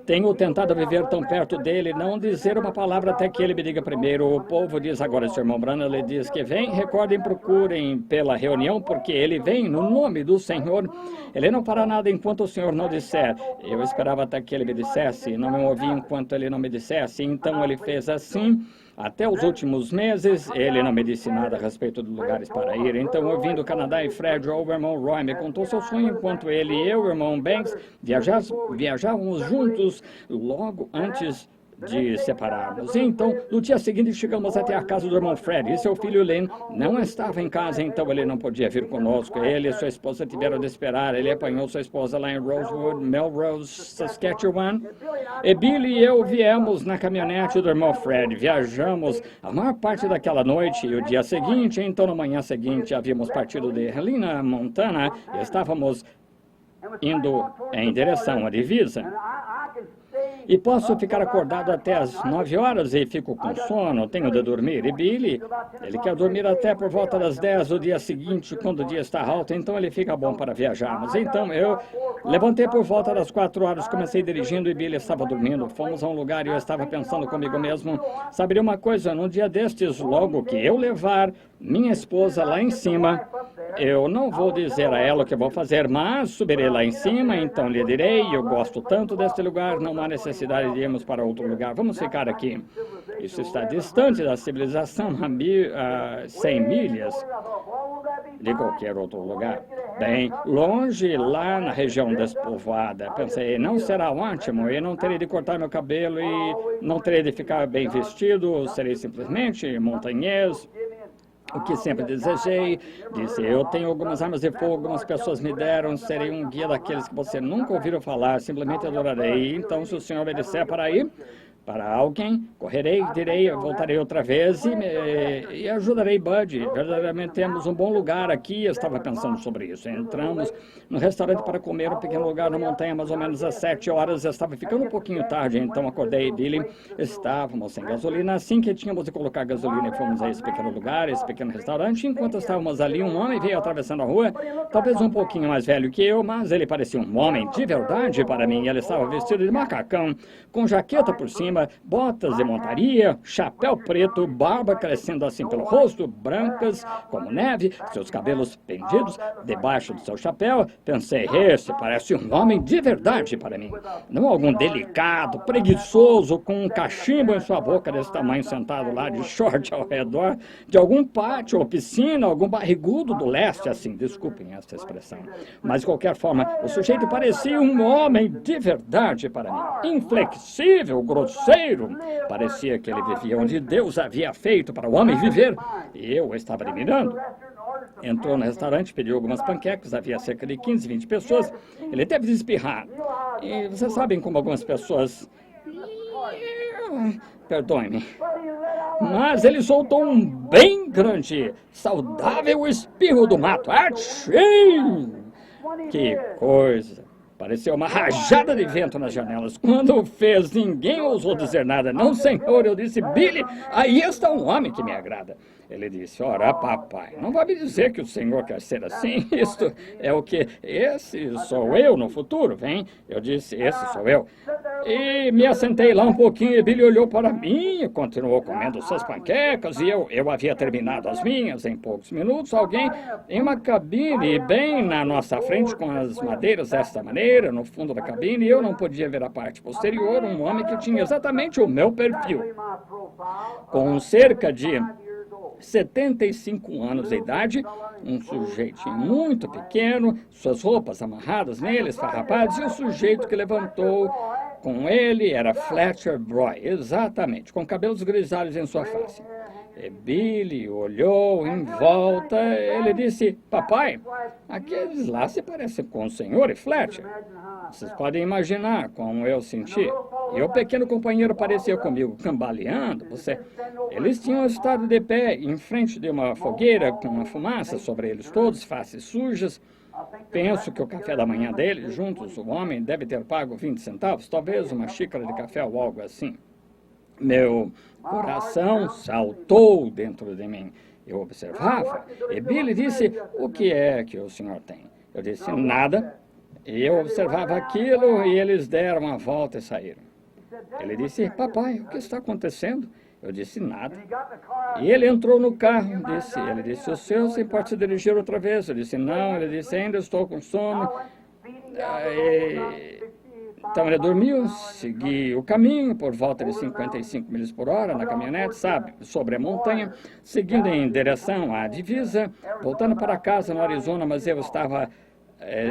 Tenho tentado viver tão perto dele, não dizer uma palavra até que ele me diga primeiro. O povo diz agora, seu irmão Branham, ele diz que vem, recordem, procurem pela reunião, porque ele vem no nome do Senhor. Ele não fará nada enquanto o Senhor não disser. Eu esperava até que ele me dissesse, não me ouvi enquanto ele não me dissesse. Então ele fez assim. Até os últimos meses, ele não me disse nada a respeito de lugares para ir. Então, eu vim do Canadá e Fred, o irmão Roy, me contou seu sonho enquanto ele e eu, o irmão Banks, viajávamos juntos logo antes de separarmos. Então, no dia seguinte, chegamos até a casa do irmão Fred e seu filho Len não estava em casa, então ele não podia vir conosco. Ele e sua esposa tiveram de esperar. Ele apanhou sua esposa lá em Rosewood, Melrose, Saskatchewan. E Billy e eu viemos na caminhonete do irmão Fred. Viajamos a maior parte daquela noite e o dia seguinte. Então, na manhã seguinte, havíamos partido de Helena, Montana, e estávamos indo em direção à divisa. e posso ficar acordado até as 9 horas e fico com sono, tenho de dormir. E Billy, ele quer dormir até por volta das 10 do dia seguinte, quando o dia está alto, então ele fica bom para viajarmos. Então eu levantei por volta das 4 horas, comecei dirigindo e Billy estava dormindo. Fomos a um lugar e eu estava pensando comigo mesmo, saberia uma coisa, num dia destes, logo que eu levar minha esposa lá em cima, eu não vou dizer a ela o que vou fazer, mas subirei lá em cima, então lhe direi, eu gosto tanto deste lugar, não há necessidade de irmos para outro lugar, vamos ficar aqui. Isso está distante da civilização, a 100 milhas de qualquer outro lugar. Bem, longe, lá na região despovoada. Pensei, não será ótimo, eu não terei de cortar meu cabelo e não terei de ficar bem vestido, serei simplesmente montanhês. O que sempre desejei, disse, eu tenho algumas armas de fogo, algumas pessoas me deram, serei um guia daqueles que você nunca ouviu falar, simplesmente adorarei. Então, se o senhor me disser para ir para alguém, correrei, direi, voltarei outra vez e ajudarei Bud. Verdadeiramente temos um bom lugar aqui, eu estava pensando sobre isso. Entramos no restaurante para comer, um pequeno lugar na montanha, mais ou menos às 7 horas, estava ficando um pouquinho tarde, então acordei Billy, estávamos sem gasolina, assim que tínhamos de colocar gasolina e fomos a esse pequeno lugar, esse pequeno restaurante. Enquanto estávamos ali, um homem veio atravessando a rua, talvez um pouquinho mais velho que eu, mas ele parecia um homem de verdade para mim. Ele estava vestido de macacão, com jaqueta por cima, botas de montaria, chapéu preto, barba crescendo assim pelo rosto, brancas como neve, seus cabelos pendidos debaixo do seu chapéu. Pensei, esse parece um homem de verdade para mim. Não algum delicado, preguiçoso, com um cachimbo em sua boca desse tamanho, sentado lá de short ao redor de algum pátio ou piscina, algum barrigudo do leste, assim, desculpem essa expressão. Mas, de qualquer forma, o sujeito parecia um homem de verdade para mim. Inflexível, grosseiro, parecia que ele vivia onde Deus havia feito para o homem viver. E eu estava admirando. Entrou no restaurante, pediu algumas panquecas, havia cerca de 15, 20 pessoas. Ele teve de espirrar. E vocês sabem como algumas pessoas... Perdoe-me. Mas ele soltou um bem grande, saudável espirro do mato. Achei! Que coisa! Pareceu uma rajada de vento nas janelas. Quando fez, ninguém ousou dizer nada. Não, senhor, eu disse, Billy, aí está um homem que me agrada. Ele disse, ora, papai, não vai me dizer que o senhor quer ser assim? Isto é o que? Esse sou eu no futuro, vem? Eu disse, esse sou eu. E me assentei lá um pouquinho e Billy olhou para mim e continuou comendo suas panquecas e eu havia terminado as minhas em poucos minutos. Alguém em uma cabine bem na nossa frente com as madeiras desta maneira, no fundo da cabine, e eu não podia ver a parte posterior, um homem que tinha exatamente o meu perfil, com cerca de 75 anos de idade, um sujeito muito pequeno, suas roupas amarradas nele, esfarrapadas, e o sujeito que levantou com ele era Fletcher Broy, exatamente, com cabelos grisalhos em sua face. E Billy olhou em volta, ele disse, papai, aqueles lá se parecem com o senhor e Fletcher. Vocês podem imaginar como eu senti. E o pequeno companheiro parecia comigo, cambaleando. Eles tinham estado de pé em frente de uma fogueira com uma fumaça sobre eles todos, faces sujas. Penso que o café da manhã deles, juntos, o homem deve ter pago 20 centavos, talvez uma xícara de café ou algo assim. Meu coração saltou dentro de mim. Eu observava e Billy disse, o que é que o senhor tem? Eu disse, nada. E eu observava aquilo e eles deram a volta e saíram. Ele disse, papai, o que está acontecendo? Eu disse, nada. E ele entrou no carro, ele disse, o senhor se pode se dirigir outra vez? Eu disse, não. Ele disse, ainda estou com sono. Então ele dormiu, segui o caminho por volta de 55 milhas por hora na caminhonete, sabe, sobre a montanha, seguindo em direção à divisa, voltando para casa no Arizona, mas eu estava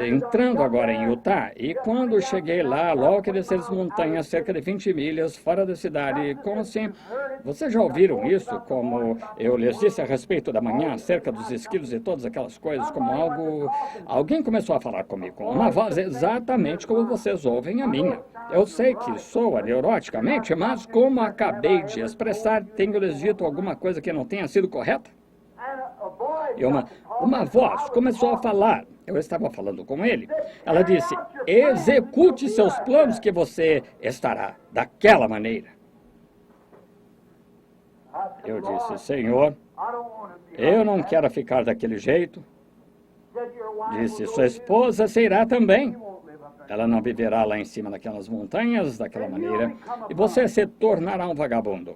entrando agora em Utah, e quando cheguei lá, logo que descer as montanhas, cerca de 20 milhas fora da cidade, como assim, vocês já ouviram isso, como eu lhes disse a respeito da manhã, acerca dos esquilos e todas aquelas coisas, como alguém começou a falar comigo, com uma voz exatamente como vocês ouvem a minha. Eu sei que soa neuroticamente, mas como acabei de expressar, tenho lhes dito alguma coisa que não tenha sido correta? E uma voz começou a falar. Eu estava falando com ele. Ela disse, execute seus planos que você estará daquela maneira. Eu disse, Senhor, eu não quero ficar daquele jeito. Disse, sua esposa se irá também. Ela não viverá lá em cima daquelas montanhas, daquela maneira, e você se tornará um vagabundo.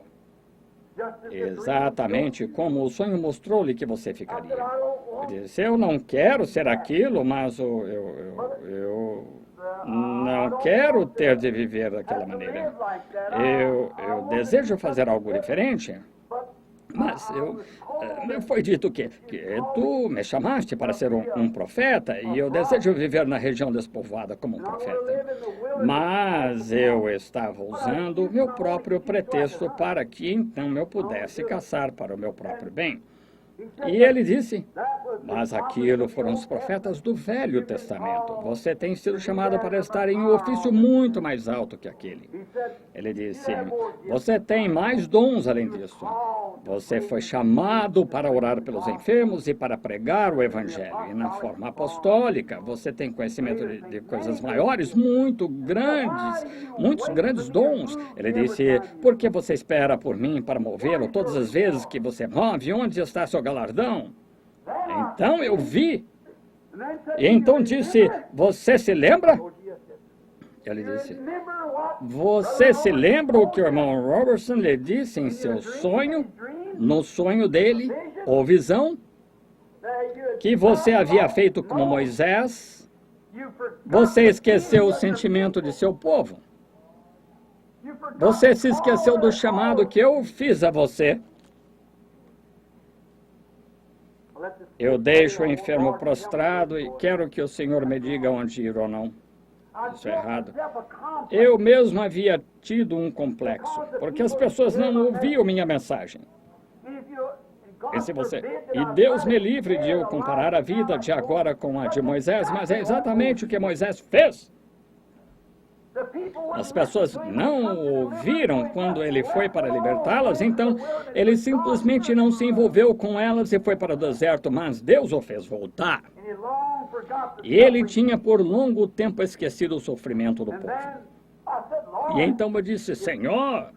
Exatamente como o sonho mostrou-lhe que você ficaria. Eu disse, eu não quero ser aquilo, mas eu não quero ter de viver daquela maneira. Eu desejo fazer algo diferente. Mas me foi dito que tu me chamaste para ser um profeta e eu desejo viver na região despovoada como um profeta. Mas eu estava usando o meu próprio pretexto para que então eu pudesse caçar para o meu próprio bem. E ele disse, mas aquilo foram os profetas do Velho Testamento. Você tem sido chamado para estar em um ofício muito mais alto que aquele. Ele disse, você tem mais dons além disso. Você foi chamado para orar pelos enfermos e para pregar o Evangelho. E na forma apostólica, você tem conhecimento de coisas maiores, muitos grandes dons. Ele disse, por que você espera por mim para movê-lo todas as vezes que você move? Onde está seu galardão? Então eu vi. E então disse, você se lembra? Ele disse, você se lembra o que o irmão Robertson lhe disse em seu sonho, no sonho dele, ou visão, que você havia feito como Moisés? Você esqueceu o sentimento de seu povo. Você se esqueceu do chamado que eu fiz a você. Eu deixo o enfermo prostrado e quero que o Senhor me diga onde ir ou não. Isso é errado. Eu mesmo havia tido um complexo, porque as pessoas não ouviam minha mensagem. Pense você, e Deus me livre de eu comparar a vida de agora com a de Moisés, mas é exatamente o que Moisés fez. As pessoas não ouviram quando ele foi para libertá-las, então ele simplesmente não se envolveu com elas e foi para o deserto, mas Deus o fez voltar. E ele tinha por longo tempo esquecido o sofrimento do povo. E então eu disse, Senhor,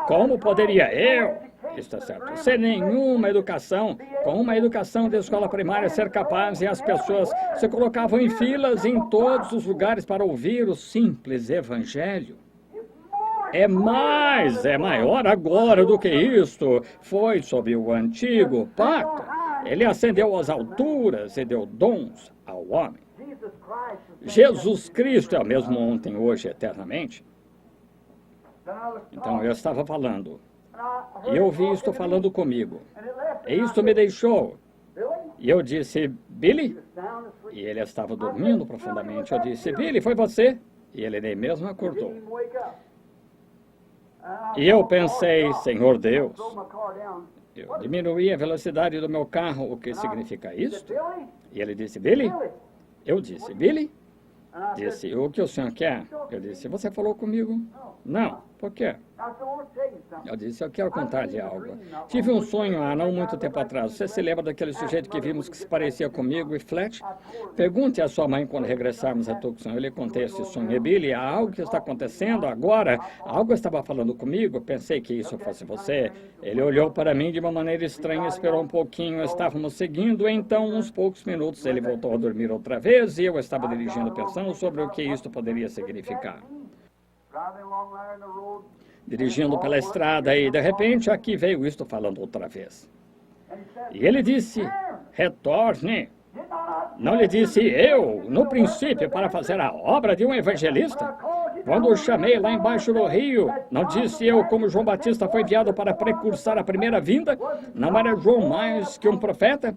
como poderia eu, está certo, sem nenhuma educação, com uma educação de escola primária, ser capaz, e as pessoas se colocavam em filas em todos os lugares para ouvir o simples evangelho? É maior agora do que isto. Foi sob o antigo pacto. Ele ascendeu às alturas e deu dons ao homem. Jesus Cristo é o mesmo ontem, hoje, eternamente. Então eu estava falando, e eu ouvi isto falando comigo, e isto me deixou. E eu disse, Billy? E ele estava dormindo profundamente. Eu disse, Billy, foi você? E ele nem mesmo acordou. E eu pensei, Senhor Deus, eu diminuí a velocidade do meu carro, o que significa isto? E ele disse, Billy? Eu disse, Billy? Disse, o que o senhor quer? Eu disse, você falou comigo? Não. Por quê? Eu disse, eu quero contar-lhe algo. Tive um sonho há não muito tempo atrás. Você se lembra daquele sujeito que vimos que se parecia comigo e Fletch? Pergunte à sua mãe quando regressarmos a Tucson. Eu lhe contei esse sonho. E Billy, há algo que está acontecendo agora? Algo estava falando comigo? Pensei que isso fosse você. Ele olhou para mim de uma maneira estranha, esperou um pouquinho. Estávamos seguindo. Então, uns poucos minutos, ele voltou a dormir outra vez e eu estava dirigindo pensando sobre o que isto poderia significar. Dirigindo pela estrada e, de repente, aqui veio isto falando outra vez. E ele disse, retorne. Não lhe disse eu, no princípio, para fazer a obra de um evangelista? Quando o chamei lá embaixo do rio, não disse eu como João Batista foi enviado para precursar a primeira vinda? Não era João mais que um profeta?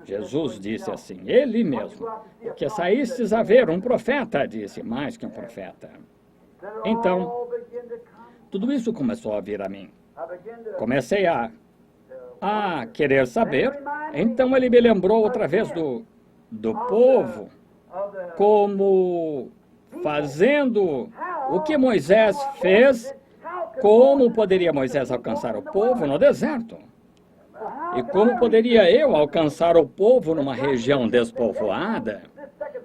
Jesus disse assim, ele mesmo, que saístes a ver um profeta, disse, mais que um profeta. Então, tudo isso começou a vir a mim. Comecei a querer saber. Então ele me lembrou outra vez do povo, como fazendo o que Moisés fez. Como poderia Moisés alcançar o povo no deserto? E como poderia eu alcançar o povo numa região despovoada?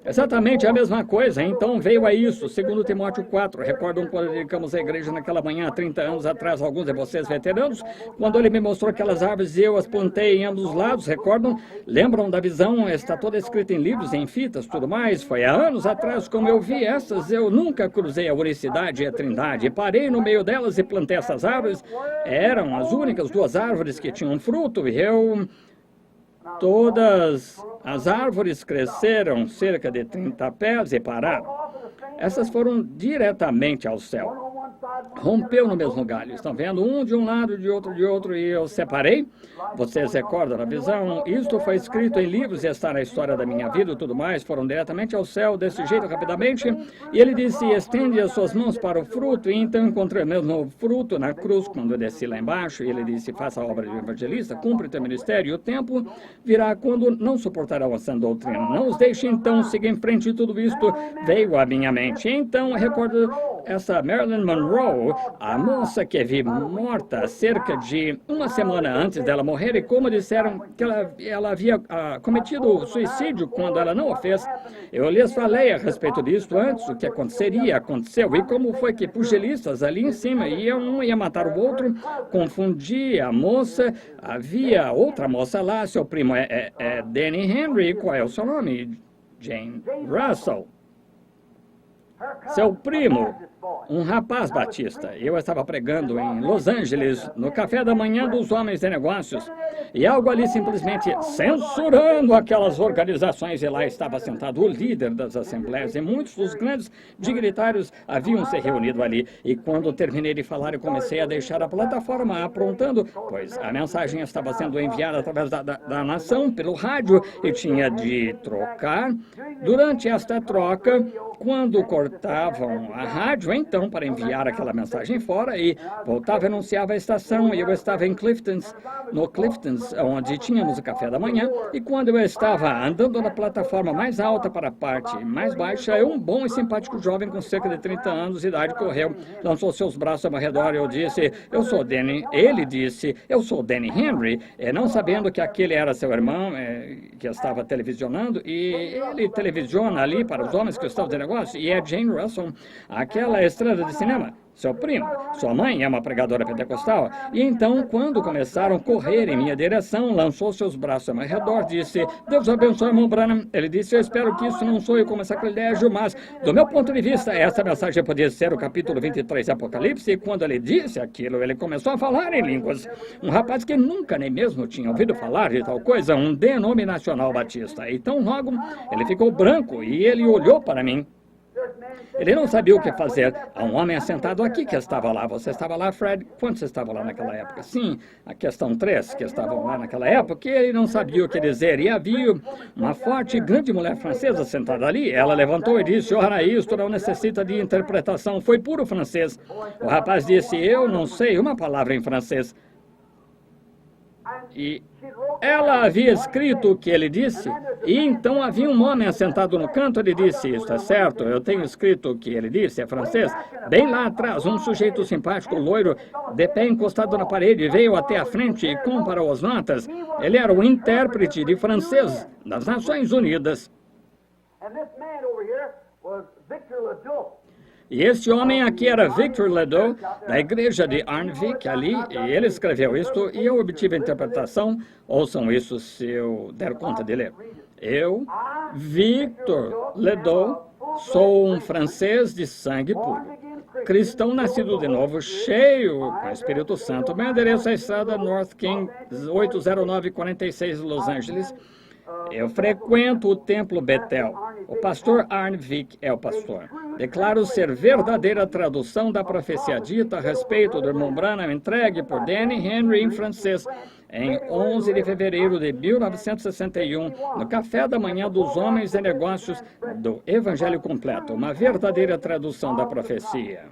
Exatamente a mesma coisa, então veio a isso, segundo Timóteo 4, recordam quando dedicamos a igreja naquela manhã, há 30 anos atrás, alguns de vocês veteranos, quando ele me mostrou aquelas árvores e eu as plantei em ambos os lados, recordam? Lembram da visão? Está toda escrita em livros, em fitas, tudo mais, foi há anos atrás, como eu vi essas, eu nunca cruzei a unicidade e a trindade, parei no meio delas e plantei essas árvores, eram as únicas duas árvores que tinham fruto, e todas as árvores cresceram cerca de 30 pés e pararam. Essas foram diretamente ao céu. Rompeu no mesmo galho. Estão vendo? Um de um lado, de outro, e eu separei. Vocês recordam da visão? Isto foi escrito em livros e está na história da minha vida e tudo mais. Foram diretamente ao céu, desse jeito, rapidamente. E ele disse, estende as suas mãos para o fruto. E então encontrei o mesmo fruto na cruz, quando eu desci lá embaixo. E ele disse, faça a obra de evangelista, cumpre o teu ministério. E o tempo virá quando não suportarão a sã doutrina. Não os deixe, então, seguir em frente. E tudo isto veio à minha mente. Então, eu recordo essa Marilyn Monroe, a moça que vi morta cerca de uma semana antes dela morrer, e como disseram que ela havia cometido suicídio quando ela não o fez. Eu lhes falei a respeito disso antes, o que aconteceria, aconteceu, e como foi que pugilistas ali em cima iam, um ia matar o outro, confundia a moça, havia outra moça lá, seu primo é Danny Henry, qual é o seu nome? Jane Russell. Seu primo, um rapaz batista. Eu estava pregando em Los Angeles, no café da manhã dos homens de negócios, e algo ali simplesmente censurando aquelas organizações, e lá estava sentado o líder das assembleias, e muitos dos grandes dignitários haviam se reunido ali, e quando terminei de falar, eu comecei a deixar a plataforma aprontando, pois a mensagem estava sendo enviada através da nação, pelo rádio, e tinha de trocar. Durante esta troca, quando cortavam a rádio, então, para enviar aquela mensagem fora, e voltava e anunciava a estação, e eu estava em Cliftons, no Cliftons, onde tínhamos o café da manhã, e quando eu estava andando na plataforma mais alta para a parte mais baixa, um bom e simpático jovem com cerca de 30 anos de idade correu, lançou seus braços ao meu redor, e eu disse, eu sou Danny, ele disse, eu sou Danny Henry, não sabendo que aquele era seu irmão, que estava televisionando, e ele televisiona ali para os homens que estão de negócio, e é Jane Russell, aquela estrela de cinema, seu primo. Sua mãe é uma pregadora pentecostal. E então, quando começaram a correr em minha direção, lançou seus braços ao meu redor, disse, Deus abençoe, irmão Branham. Ele disse, eu espero que isso não soe como sacrilégio, mas, do meu ponto de vista, essa mensagem podia ser o capítulo 23 de Apocalipse, e quando ele disse aquilo, ele começou a falar em línguas. Um rapaz que nunca nem mesmo tinha ouvido falar de tal coisa, um denominacional batista. Então, logo, ele ficou branco, e ele olhou para mim. Ele não sabia o que fazer. Há um homem assentado aqui que estava lá. Você estava lá, Fred? Quando você estava lá naquela época? Sim, a questão 3, que estavam lá naquela época, e ele não sabia o que dizer. E havia uma forte e grande mulher francesa sentada ali. Ela levantou e disse, ora, isto não necessita de interpretação. Foi puro francês. O rapaz disse, eu não sei uma palavra em francês. E ela havia escrito o que ele disse, e então havia um homem assentado no canto. Ele disse, isto é certo, eu tenho escrito o que ele disse, é francês. Bem lá atrás, um sujeito simpático, loiro, de pé encostado na parede, veio até a frente e comparou as notas. Ele era o intérprete de francês das Nações Unidas. E este homem aqui era Victor Ledoux, da igreja de Arnvik, ali, e ele escreveu isto, e eu obtive a interpretação. Ouçam isso se eu der conta de ler. Eu, Victor Ledoux, sou um francês de sangue puro, cristão nascido de novo, cheio com o Espírito Santo. Meu endereço é a estrada North King, 80946, Los Angeles. Eu frequento o templo Betel. O pastor Arnvik é o pastor. Declaro ser verdadeira tradução da profecia dita a respeito do irmão Branham, entregue por Danny Henry em francês, em 11 de fevereiro de 1961, no café da manhã dos homens de negócios do Evangelho Completo. Uma verdadeira tradução da profecia.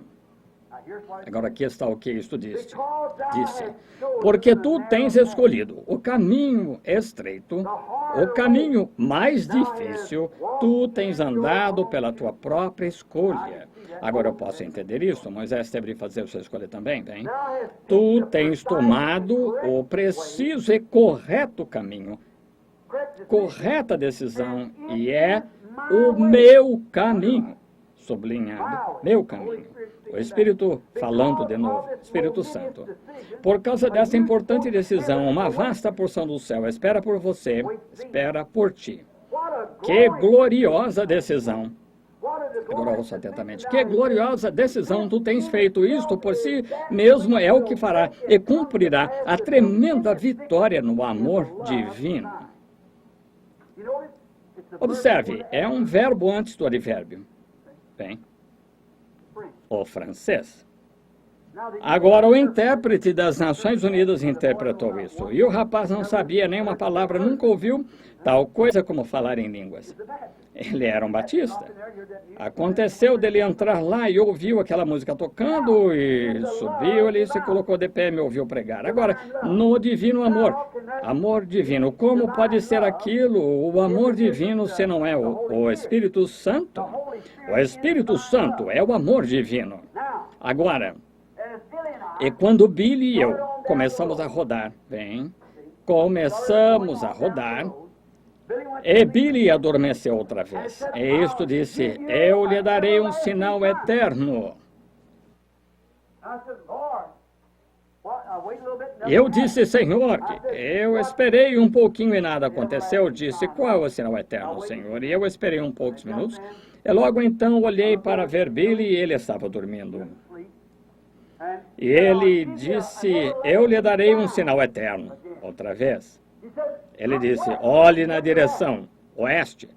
Agora aqui está o que isto disse. Porque tu tens escolhido o caminho estreito, o caminho mais difícil, tu tens andado pela tua própria escolha. Agora eu posso entender isso. Moisés teve de fazer a sua escolha também, bem? Tu tens tomado o preciso e correto caminho, correta decisão, e é o meu caminho, sublinhado, meu caminho. O Espírito falando de novo, Espírito Santo. Por causa dessa importante decisão, uma vasta porção do céu espera por você, espera por ti. Que gloriosa decisão! Agora ouça atentamente. Que gloriosa decisão! Tu tens feito isto por si mesmo, é o que fará e cumprirá a tremenda vitória no amor divino. Observe, é um verbo antes do advérbio. Bem, o francês. Agora, o intérprete das Nações Unidas interpretou isso. E o rapaz não sabia nenhuma palavra, nunca ouviu tal coisa como falar em línguas. Ele era um batista. Aconteceu dele entrar lá e ouviu aquela música tocando e subiu ali, se colocou de pé e me ouviu pregar. Agora, no divino amor, amor divino, como pode ser aquilo, o amor divino, se não é o Espírito Santo? O Espírito Santo é o amor divino. Agora, e quando Billy e eu começamos a rodar, bem, começamos a rodar, e Billy adormeceu outra vez. E isto disse, eu lhe darei um sinal eterno. Eu disse, Senhor, eu esperei um pouquinho e nada aconteceu. Disse, qual é o sinal eterno, Senhor? E eu esperei poucos minutos. E logo então olhei para ver Billy e ele estava dormindo. E ele disse, eu lhe darei um sinal eterno. Outra vez. Ele disse, olhe na direção oeste,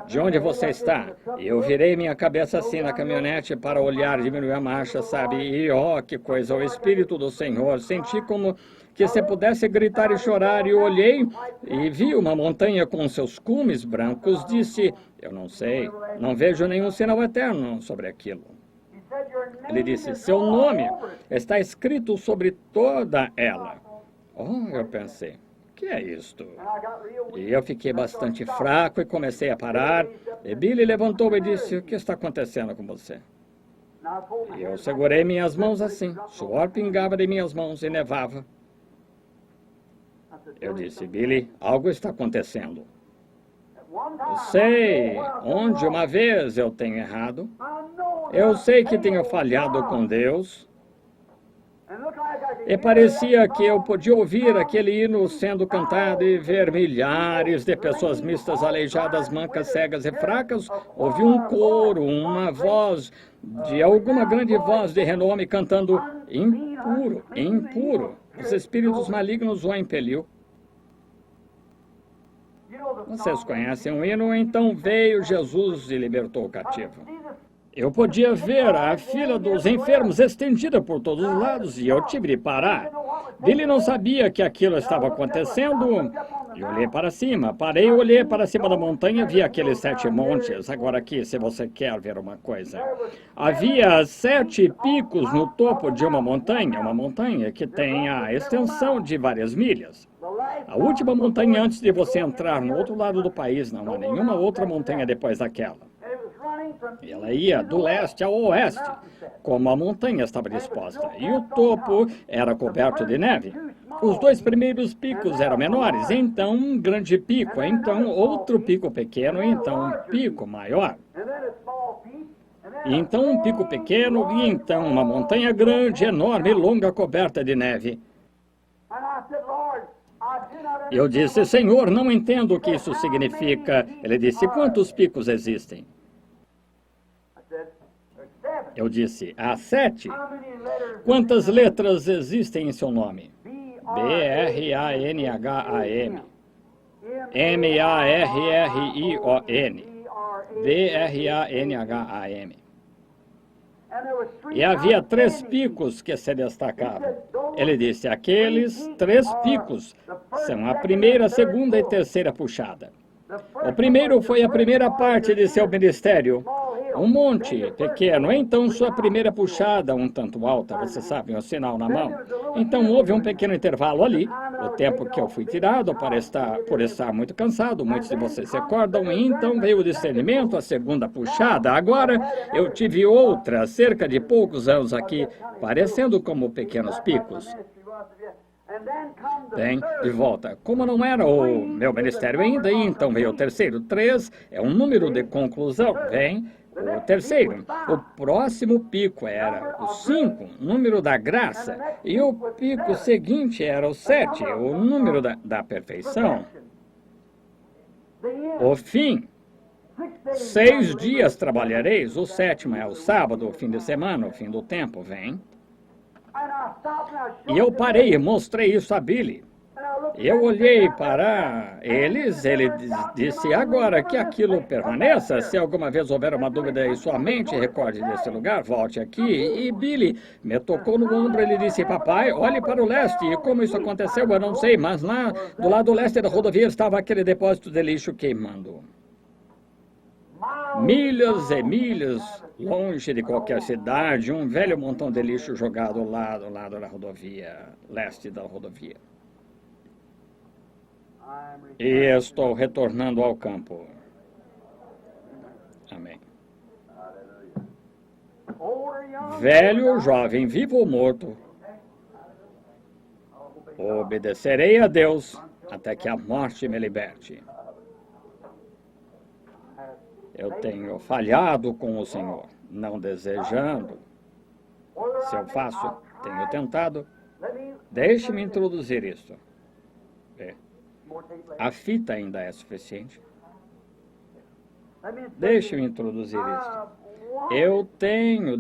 de onde você está. E eu virei minha cabeça assim na caminhonete para olhar, diminuir a marcha, sabe? E ó, que coisa, o Espírito do Senhor. Senti como que se pudesse gritar e chorar. E olhei e vi uma montanha com seus cumes brancos. Disse, eu não sei, não vejo nenhum sinal eterno sobre aquilo. Ele disse, seu nome está escrito sobre toda ela. Oh, eu pensei. O que é isto? E eu fiquei bastante fraco e comecei a parar. E Billy levantou e disse, o que está acontecendo com você? E eu segurei minhas mãos assim. Suor pingava de minhas mãos e nevava. Eu disse, Billy, algo está acontecendo. Eu sei onde uma vez eu tenho errado. Eu sei que tenho falhado com Deus. E parecia que eu podia ouvir aquele hino sendo cantado e ver milhares de pessoas mistas, aleijadas, mancas, cegas e fracas. Ouvi um coro, uma voz, de alguma grande voz de renome cantando impuro, impuro. Os espíritos malignos o impeliu. Vocês conhecem o hino? Então veio Jesus e libertou o cativo. Eu podia ver a fila dos enfermos estendida por todos os lados e eu tive de parar. Billy não sabia que aquilo estava acontecendo. E olhei para cima. Parei, olhei para cima da montanha, vi aqueles 7 montes. Agora aqui, se você quer ver uma coisa. Havia 7 picos no topo de uma montanha que tem a extensão de várias milhas. A última montanha antes de você entrar no outro lado do país, não há nenhuma outra montanha depois daquela. E ela ia do leste ao oeste, como a montanha estava disposta. E o topo era coberto de neve. Os 2 primeiros picos eram menores, então um grande pico, então outro pico pequeno, então um pico maior. E então um pico pequeno, e então uma montanha grande, enorme, longa, coberta de neve. Eu disse, Senhor, não entendo o que isso significa. Ele disse, quantos picos existem? Eu disse, há 7. Quantas letras existem em seu nome? B-R-A-N-H-A-M. M-A-R-R-I-O-N. B-R-A-N-H-A-M. E havia 3 picos que se destacavam. Ele disse, aqueles 3 picos são a primeira, a segunda e terceira puxada. O primeiro foi a primeira parte de seu ministério. um monte pequeno. Então sua primeira puxada, um tanto alta, você sabe, um sinal na mão. Então houve um pequeno intervalo ali, o tempo que eu fui tirado por estar muito cansado, muitos de vocês se recordam, e então veio o discernimento, a segunda puxada. Agora eu tive outra, cerca de poucos anos aqui, parecendo como pequenos picos. Bem, de volta. Como não era o meu ministério ainda, então veio o terceiro. 3 é um número de conclusão. Vem o terceiro. O próximo pico era o 5, número da graça. E o pico seguinte era o 7, o número da perfeição. O fim. 6 dias trabalhareis, o sétimo é o sábado, o fim de semana, o fim do tempo, vem. E eu parei e mostrei isso a Billy. Eu olhei para eles, ele disse, agora que aquilo permaneça, se alguma vez houver uma dúvida em sua mente, recorde desse lugar, volte aqui. E Billy me tocou no ombro, ele disse, papai, olhe para o leste. E como isso aconteceu, eu não sei, mas lá do lado leste da rodovia estava aquele depósito de lixo queimando. Milhas e milhas longe de qualquer cidade, um velho montão de lixo jogado lá do lado da rodovia, leste da rodovia. E estou retornando ao campo. Amém. Velho, jovem, vivo ou morto, obedecerei a Deus até que a morte me liberte. Eu tenho falhado com o Senhor, não desejando. Se eu faço, tenho tentado. Deixe-me introduzir isto. A fita ainda é suficiente. Deixe-me introduzir isto. Eu tenho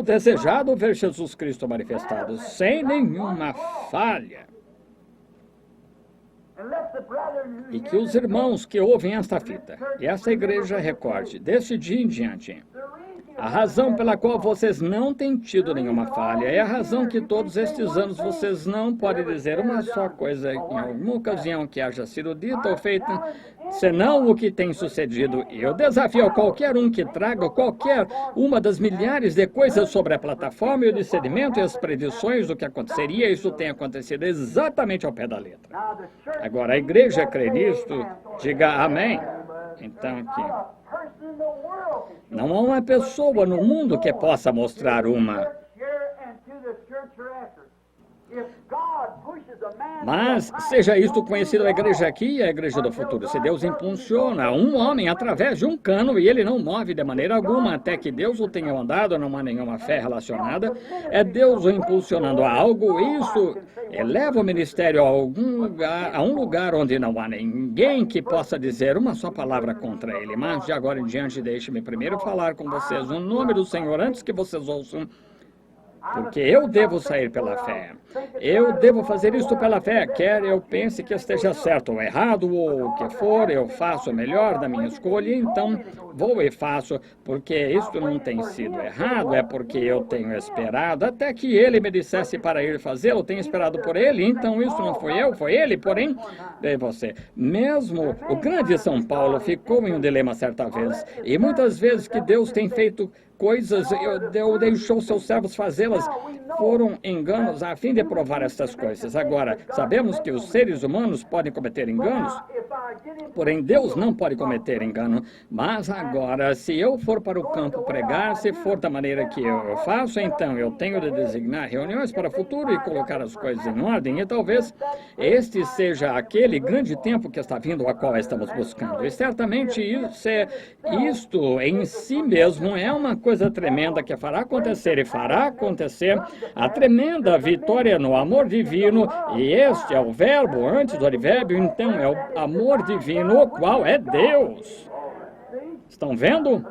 desejado ver Jesus Cristo manifestado sem nenhuma falha. E que os irmãos que ouvem esta fita, e essa igreja recorde, desse dia em diante, a razão pela qual vocês não têm tido nenhuma falha é a razão que todos estes anos vocês não podem dizer uma só coisa em alguma ocasião que haja sido dita ou feita, senão o que tem sucedido. E eu desafio a qualquer um que traga qualquer uma das milhares de coisas sobre a plataforma e o discernimento e as predições do que aconteceria. Isso tem acontecido exatamente ao pé da letra. Agora, a igreja crê nisto, diga amém. Então, aqui. Não há uma pessoa no mundo que possa mostrar uma. Mas seja isto conhecido a igreja aqui e a igreja do futuro. Se Deus impulsiona um homem através de um cano e ele não move de maneira alguma até que Deus o tenha mandado, não há nenhuma fé relacionada, é Deus o impulsionando a algo, isso eleva o ministério a um lugar onde não há ninguém que possa dizer uma só palavra contra ele. Mas de agora em diante, deixe-me primeiro falar com vocês o nome do Senhor antes que vocês ouçam. Porque eu devo sair pela fé. Eu devo fazer isto pela fé, quer eu pense que esteja certo ou errado, ou o que for, eu faço o melhor da minha escolha, então vou e faço, porque isto não tem sido errado, é porque eu tenho esperado, até que ele me dissesse para ir fazê-lo, tenho esperado por ele, então isso não foi eu, foi ele, porém, é você. Mesmo o grande São Paulo ficou em um dilema certa vez, e muitas vezes que Deus tem feito coisas, Deus deixou seus servos fazê-las, foram enganos a fim de provar estas coisas. Agora, sabemos que os seres humanos podem cometer enganos, porém Deus não pode cometer engano. Mas agora, se eu for para o campo pregar, se for da maneira que eu faço, então eu tenho de designar reuniões para o futuro e colocar as coisas em ordem, e talvez este seja aquele grande tempo que está vindo, a qual estamos buscando. E certamente isto em si mesmo é uma coisa tremenda que fará acontecer e fará acontecer a tremenda vitória no amor divino, e este é o verbo antes do advérbio, então é o amor divino, o qual é Deus. Estão vendo?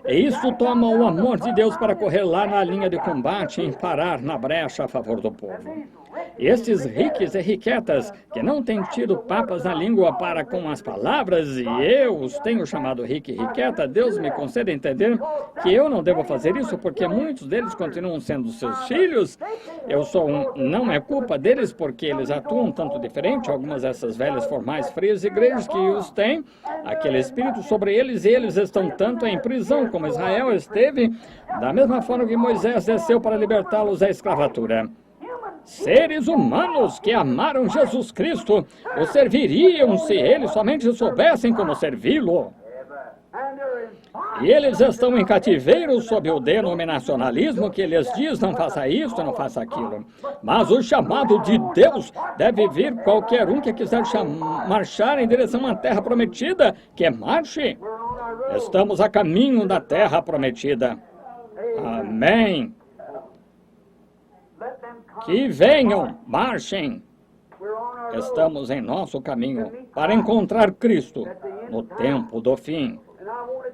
E isso toma o amor de Deus para correr lá na linha de combate e parar na brecha a favor do povo. Estes riques e riquetas que não têm tido papas na língua para com as palavras, e eu os tenho chamado rico e riqueta, Deus me concede entender que eu não devo fazer isso, porque muitos deles continuam sendo seus filhos. Eu sou não é culpa deles, porque eles atuam tanto diferente. Algumas dessas velhas, formais, frias igrejas que os têm, aquele espírito sobre eles, e eles estão tanto em prisão como Israel esteve, da mesma forma que Moisés desceu para libertá-los da escravatura. Seres humanos que amaram Jesus Cristo o serviriam se eles somente soubessem como servi-lo. E eles estão em cativeiro sob o denominacionalismo que lhes diz não faça isso, não faça aquilo. Mas o chamado de Deus deve vir qualquer um que quiser marchar em direção à terra prometida, que marche. Estamos a caminho da terra prometida. Amém. Que venham, marchem. Estamos em nosso caminho para encontrar Cristo no tempo do fim.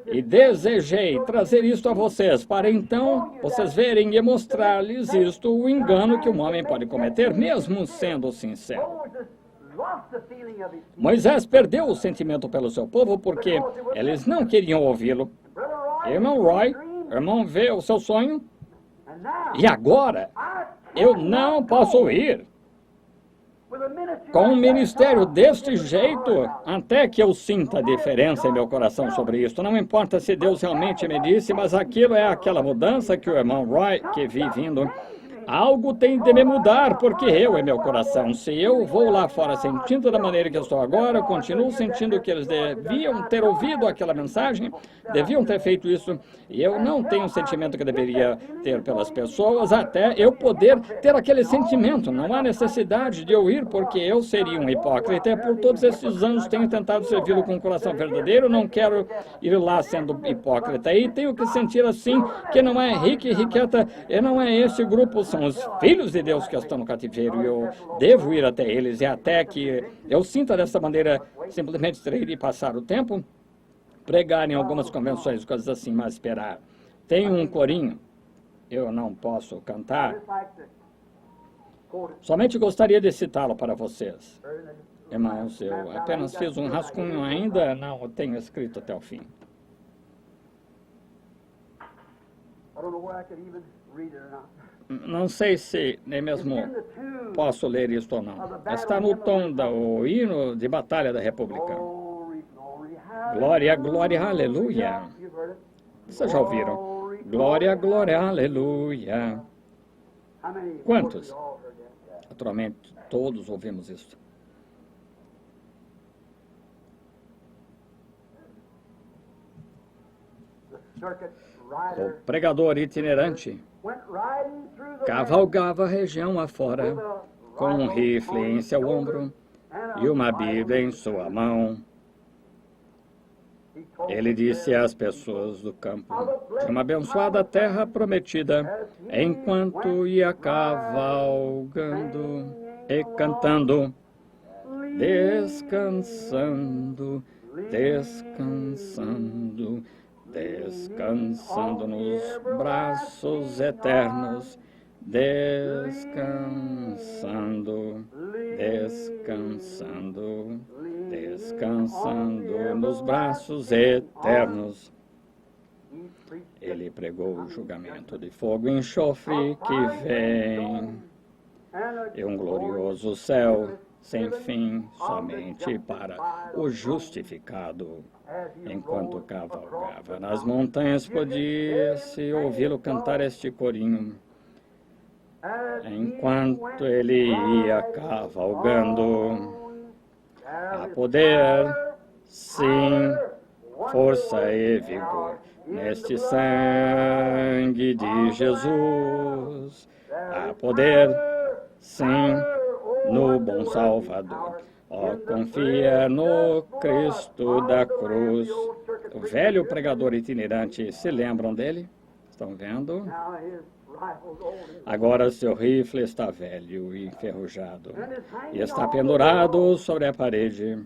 E desejei trazer isto a vocês, para então vocês verem e mostrar-lhes isto, o engano que um homem pode cometer, mesmo sendo sincero. Moisés perdeu o sentimento pelo seu povo porque eles não queriam ouvi-lo. Irmão Roy, irmão, vê o seu sonho? E agora, eu não posso ir. Com um ministério deste jeito, até que eu sinta a diferença em meu coração sobre isso. Não importa se Deus realmente me disse, mas aquilo é aquela mudança que o irmão Roy, que vi vindo. Algo tem de me mudar, porque eu é meu coração. Se eu vou lá fora sentindo da maneira que eu estou agora, eu continuo sentindo que eles deviam ter ouvido aquela mensagem, deviam ter feito isso, e eu não tenho o sentimento que deveria ter pelas pessoas, até eu poder ter aquele sentimento. Não há necessidade de eu ir, porque eu seria um hipócrita. E por todos esses anos tenho tentado servi-lo com o coração verdadeiro, não quero ir lá sendo hipócrita. E tenho que sentir assim, que não é rico e riqueta, e não é esse grupo, são os filhos de Deus que estão no cativeiro, e eu devo ir até eles, e até que eu sinta dessa maneira, simplesmente terei de passar o tempo, pregar em algumas convenções, coisas assim, mas esperar. Tem um corinho, eu não posso cantar, somente gostaria de citá-lo para vocês. Irmãos, eu apenas fiz um rascunho ainda, não o tenho escrito até o fim. Não sei se nem mesmo posso ler isto ou não. Está no tom do hino de batalha da República. Glória, glória, aleluia. Vocês já ouviram? Glória, glória, aleluia. Quantos? Naturalmente, todos ouvimos isso. O pregador itinerante cavalgava a região afora, com um rifle em seu ombro e uma Bíblia em sua mão. Ele disse às pessoas do campo de uma abençoada terra prometida, enquanto ia cavalgando e cantando, descansando, descansando, descansando nos braços eternos, descansando, descansando, descansando nos braços eternos. Ele pregou o julgamento de fogo e enxofre que vem, e um glorioso céu sem fim somente para o justificado. Enquanto cavalgava nas montanhas, podia-se ouvi-lo cantar este corinho. Enquanto ele ia cavalgando, há poder, sim, força e vigor neste sangue de Jesus. Há poder, sim, no bom Salvador. Ó, confia no Cristo da cruz. O velho pregador itinerante, se lembram dele? Estão vendo? Agora seu rifle está velho e enferrujado e está pendurado sobre a parede.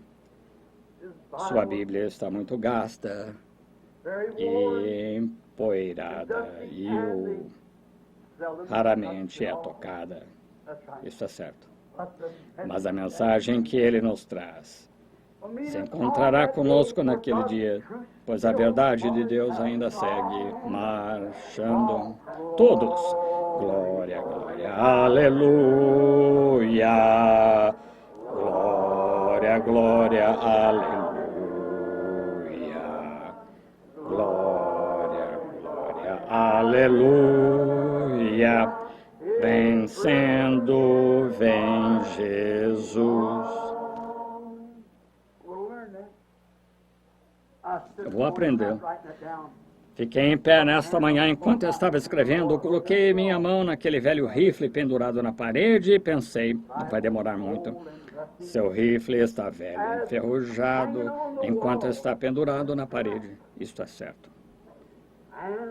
Sua Bíblia está muito gasta e empoeirada e raramente é tocada. Isso é certo. Mas a mensagem que ele nos traz se encontrará conosco naquele dia, pois a verdade de Deus ainda segue marchando. Todos, glória, glória, aleluia, glória, glória, aleluia, glória, glória, aleluia, vencendo, vem Jesus. Eu vou aprender. Fiquei em pé nesta manhã enquanto eu estava escrevendo. Coloquei minha mão naquele velho rifle pendurado na parede e pensei, não vai demorar muito. Seu rifle está velho, enferrujado, enquanto está pendurado na parede. Isso é certo.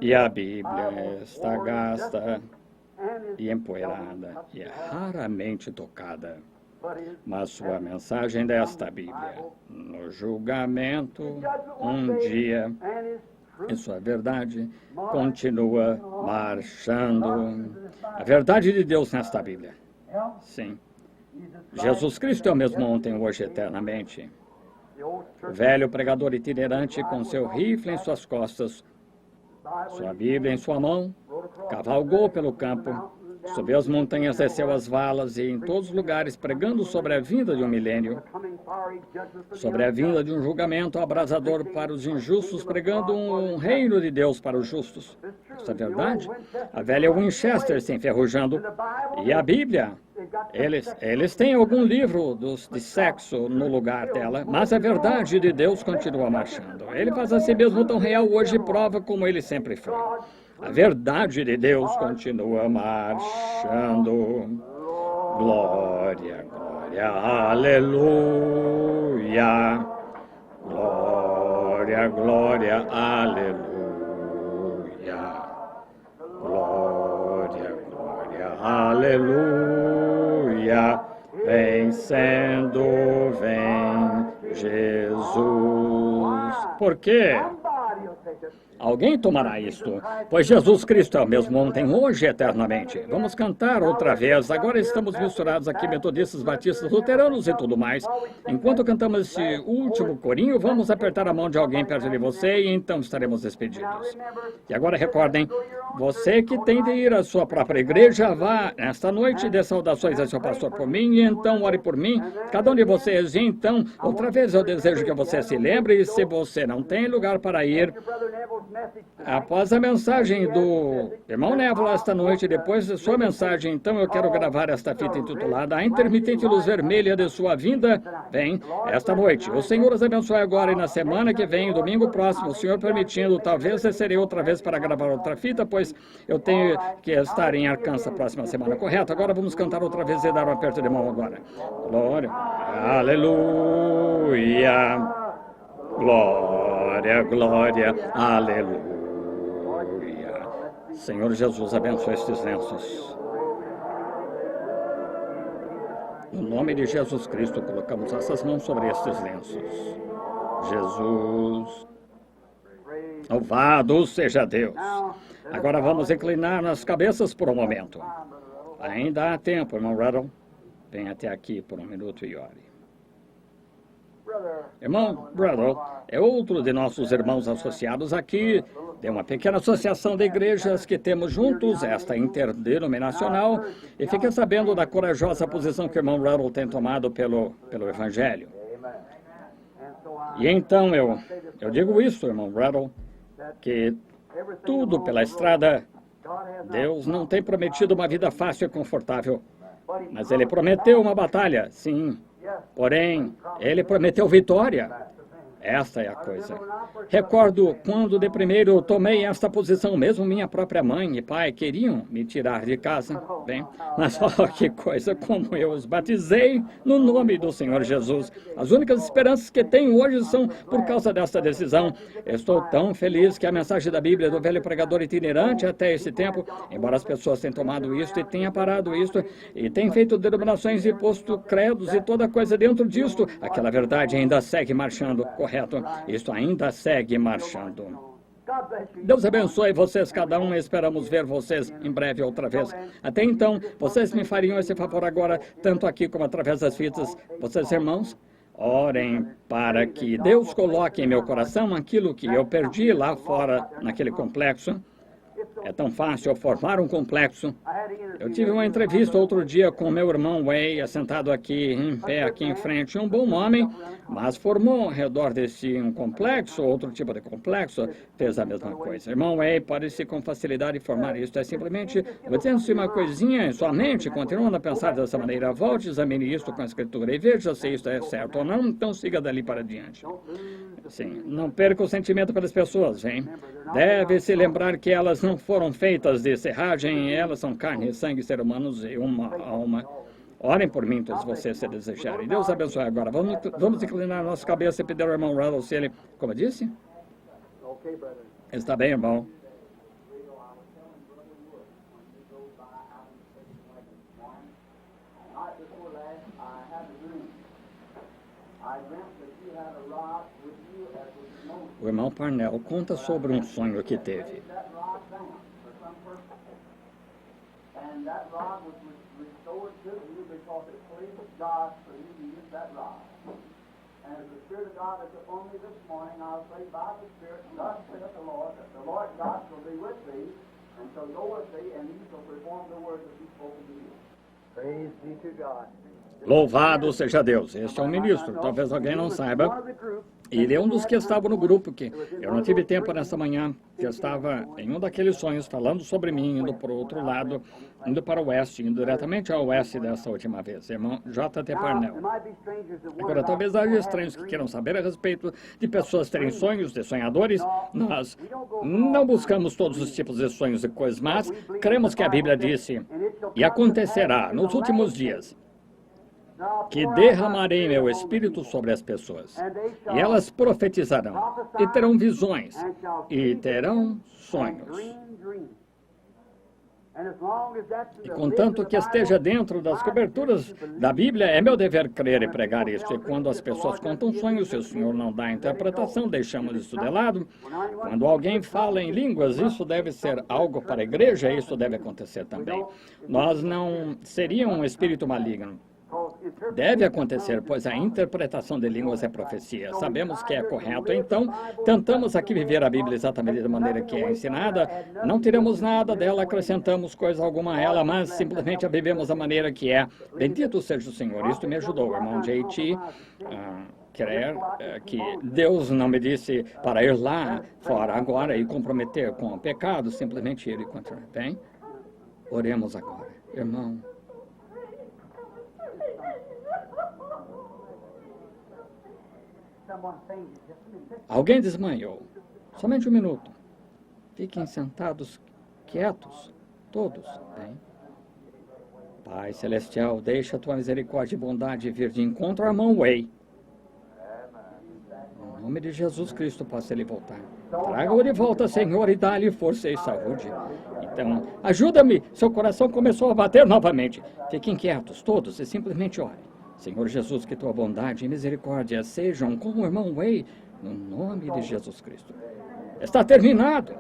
E a Bíblia está gasta e empoeirada e é raramente tocada. Mas sua mensagem desta Bíblia, no julgamento, um dia, e sua verdade continua marchando. A verdade de Deus nesta Bíblia. Sim. Jesus Cristo é o mesmo ontem, hoje, eternamente. O velho pregador itinerante com seu rifle em suas costas, sua Bíblia em sua mão, cavalgou pelo campo, subiu as montanhas, desceu as valas e em todos os lugares pregando sobre a vinda de um milênio, sobre a vinda de um julgamento abrasador para os injustos, pregando um reino de Deus para os justos. Isso é verdade? A velha Winchester se enferrujando. E a Bíblia, eles têm algum livro de sexo no lugar dela, mas a verdade de Deus continua marchando. Ele faz a si mesmo tão real hoje e prova como ele sempre foi. A verdade de Deus continua marchando. Glória, glória, aleluia. Glória, glória, aleluia. Glória, glória, aleluia. Vencendo, vem Jesus. Por quê? Alguém tomará isto, pois Jesus Cristo é o mesmo ontem, hoje e eternamente. Vamos cantar outra vez. Agora estamos misturados aqui, metodistas, batistas, luteranos e tudo mais. Enquanto cantamos esse último corinho, vamos apertar a mão de alguém perto de você e então estaremos despedidos. E agora recordem, você que tem de ir à sua própria igreja, vá nesta noite e dê saudações a seu pastor por mim e então ore por mim, cada um de vocês. E então, outra vez eu desejo que você se lembre e se você não tem lugar para ir, após a mensagem do irmão Névola esta noite, depois da sua mensagem, então eu quero gravar esta fita intitulada A Intermitente Luz Vermelha de Sua Vinda Vem esta noite. O Senhor os abençoe agora e na semana que vem, domingo próximo, o Senhor permitindo, talvez descerei outra vez para gravar outra fita, pois eu tenho que estar em Arkansas próxima semana, correto? Agora vamos cantar outra vez e dar um aperto de mão agora. Glória, aleluia. Glória, glória, aleluia. Senhor Jesus, abençoe estes lenços. No nome de Jesus Cristo, colocamos essas mãos sobre estes lenços. Jesus, louvado seja Deus. Agora vamos inclinar nas cabeças por um momento. Ainda há tempo, irmão Rattle. Venha até aqui por um minuto e ore. Irmão Rattle é outro de nossos irmãos associados aqui, de uma pequena associação de igrejas que temos juntos, esta interdenominacional, e fique sabendo da corajosa posição que o irmão Rattle tem tomado pelo Evangelho. E então eu digo isso, irmão Rattle, que tudo pela estrada, Deus não tem prometido uma vida fácil e confortável, mas Ele prometeu uma batalha, sim. Porém, Ele prometeu vitória. Esta é a coisa. Recordo quando de primeiro eu tomei esta posição, mesmo minha própria mãe e pai queriam me tirar de casa. Bem, mas olha que coisa, como eu os batizei no nome do Senhor Jesus. As únicas esperanças que tenho hoje são por causa desta decisão. Estou tão feliz que a mensagem da Bíblia do velho pregador itinerante até esse tempo, embora as pessoas tenham tomado isto e tenham parado isto, e tenham feito denominações e posto credos e toda coisa dentro disto, aquela verdade ainda segue marchando, correto? Isto ainda segue marchando. Deus abençoe vocês, cada um. Esperamos ver vocês em breve outra vez. Até então, vocês me fariam esse favor agora, tanto aqui como através das fitas. Vocês, irmãos, orem para que Deus coloque em meu coração aquilo que eu perdi lá fora, naquele complexo. É tão fácil formar um complexo. Eu tive uma entrevista outro dia com meu irmão Way, assentado aqui em pé, aqui em frente, um bom homem, mas formou ao redor desse um complexo, outro tipo de complexo, fez a mesma coisa. Irmão Way pode-se com facilidade formar isso. É simplesmente dizendo-se uma coisinha em sua mente, continuando a pensar dessa maneira. Volte, examine isso com a Escritura e veja se isso é certo ou não, então siga dali para diante. Sim, não perca o sentimento pelas pessoas, hein? Deve-se lembrar que elas não foram feitas de serragem, elas são carne e sangue, ser humanos e uma alma. Orem por mim, todos vocês, se desejarem. Deus abençoe agora. Vamos inclinar a nossa cabeça e pedir ao irmão Ruddle se ele... Como eu disse? Está bem, irmão. O irmão Parnell conta sobre um sonho que teve. Louvado seja Deus. Este é um ministro. Talvez alguém não saiba. Ele é um dos que estavam no grupo, que eu não tive tempo nessa manhã, que eu estava em um daqueles sonhos, falando sobre mim, indo para o outro lado, indo para o oeste, indo diretamente ao oeste dessa última vez, irmão J.T. Parnell. Agora, talvez haja estranhos que queiram saber a respeito de pessoas terem sonhos, de sonhadores. Nós não buscamos todos os tipos de sonhos e coisas, mas cremos que a Bíblia disse, e acontecerá nos últimos dias, que derramarei meu espírito sobre as pessoas, e elas profetizarão, e terão visões, e terão sonhos. E contanto que esteja dentro das coberturas da Bíblia, é meu dever crer e pregar isso. E quando as pessoas contam sonhos, se o Senhor não dá a interpretação, deixamos isso de lado. Quando alguém fala em línguas, isso deve ser algo para a igreja, isso deve acontecer também. Nós não seria um espírito maligno. Deve acontecer, pois a interpretação de línguas é profecia. Sabemos que é correto, então tentamos aqui viver a Bíblia exatamente da maneira que é ensinada. Não tiramos nada dela, acrescentamos coisa alguma a ela, mas simplesmente a vivemos da maneira que é. Bendito seja o Senhor. Isso me ajudou, irmão J.T. Crer que Deus não me disse para ir lá fora agora e comprometer com o pecado, simplesmente ir e continuar. Bem, oremos agora, irmão. Alguém desmaiou. Somente um minuto. Fiquem sentados, quietos, todos. Bem. Pai Celestial, deixa a tua misericórdia e bondade vir de encontro ao irmão Way. Em nome de Jesus Cristo, possa ele voltar. Traga-o de volta, Senhor, e dá-lhe força e saúde. Então, ajuda-me. Seu coração começou a bater novamente. Fiquem quietos, todos, e simplesmente orem. Senhor Jesus, que tua bondade e misericórdia sejam com o irmão Way, no nome de Jesus Cristo. Está terminado.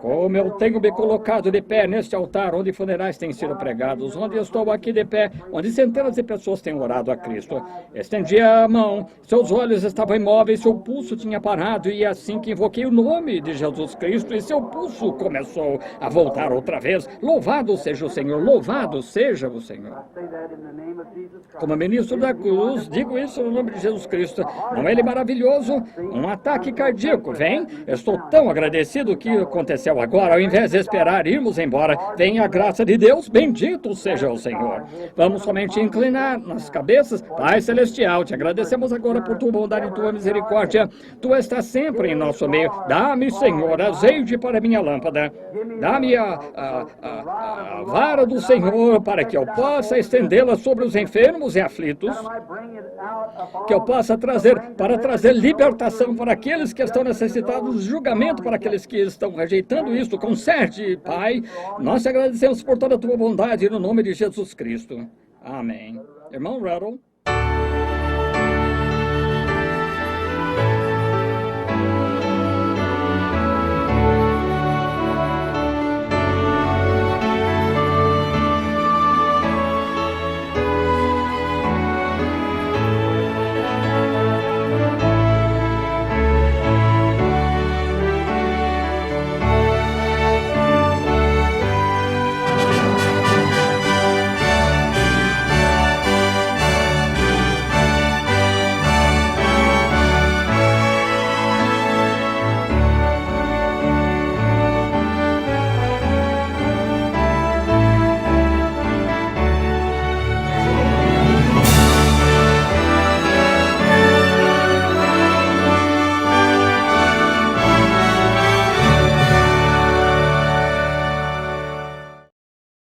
Como eu tenho me colocado de pé neste altar onde funerais têm sido pregados, onde eu estou aqui de pé, onde centenas de pessoas têm orado a Cristo. Estendi a mão, seus olhos estavam imóveis, seu pulso tinha parado, e assim que invoquei o nome de Jesus Cristo, e seu pulso começou a voltar outra vez. Louvado seja o Senhor, louvado seja o Senhor. Como ministro da cruz, digo isso no nome de Jesus Cristo. Não é ele maravilhoso? Um ataque cardíaco, vem? Estou tão agradecido que aconteceu agora, ao invés de esperar irmos embora, vem a graça de Deus, bendito seja o Senhor. Vamos somente inclinar nas cabeças. Pai Celestial, te agradecemos agora por tua bondade e tua misericórdia. Tu estás sempre em nosso meio. Dá-me, Senhor, azeite para minha lâmpada. Dá-me a vara do Senhor para que eu possa estendê-la sobre os enfermos e aflitos. Que eu possa trazer libertação para aqueles que estão necessitados, julgamento para aqueles que estão rejeitando isto. Conserte, Pai. Nós te agradecemos por toda a tua bondade no nome de Jesus Cristo. Amém. Irmão Ruddle.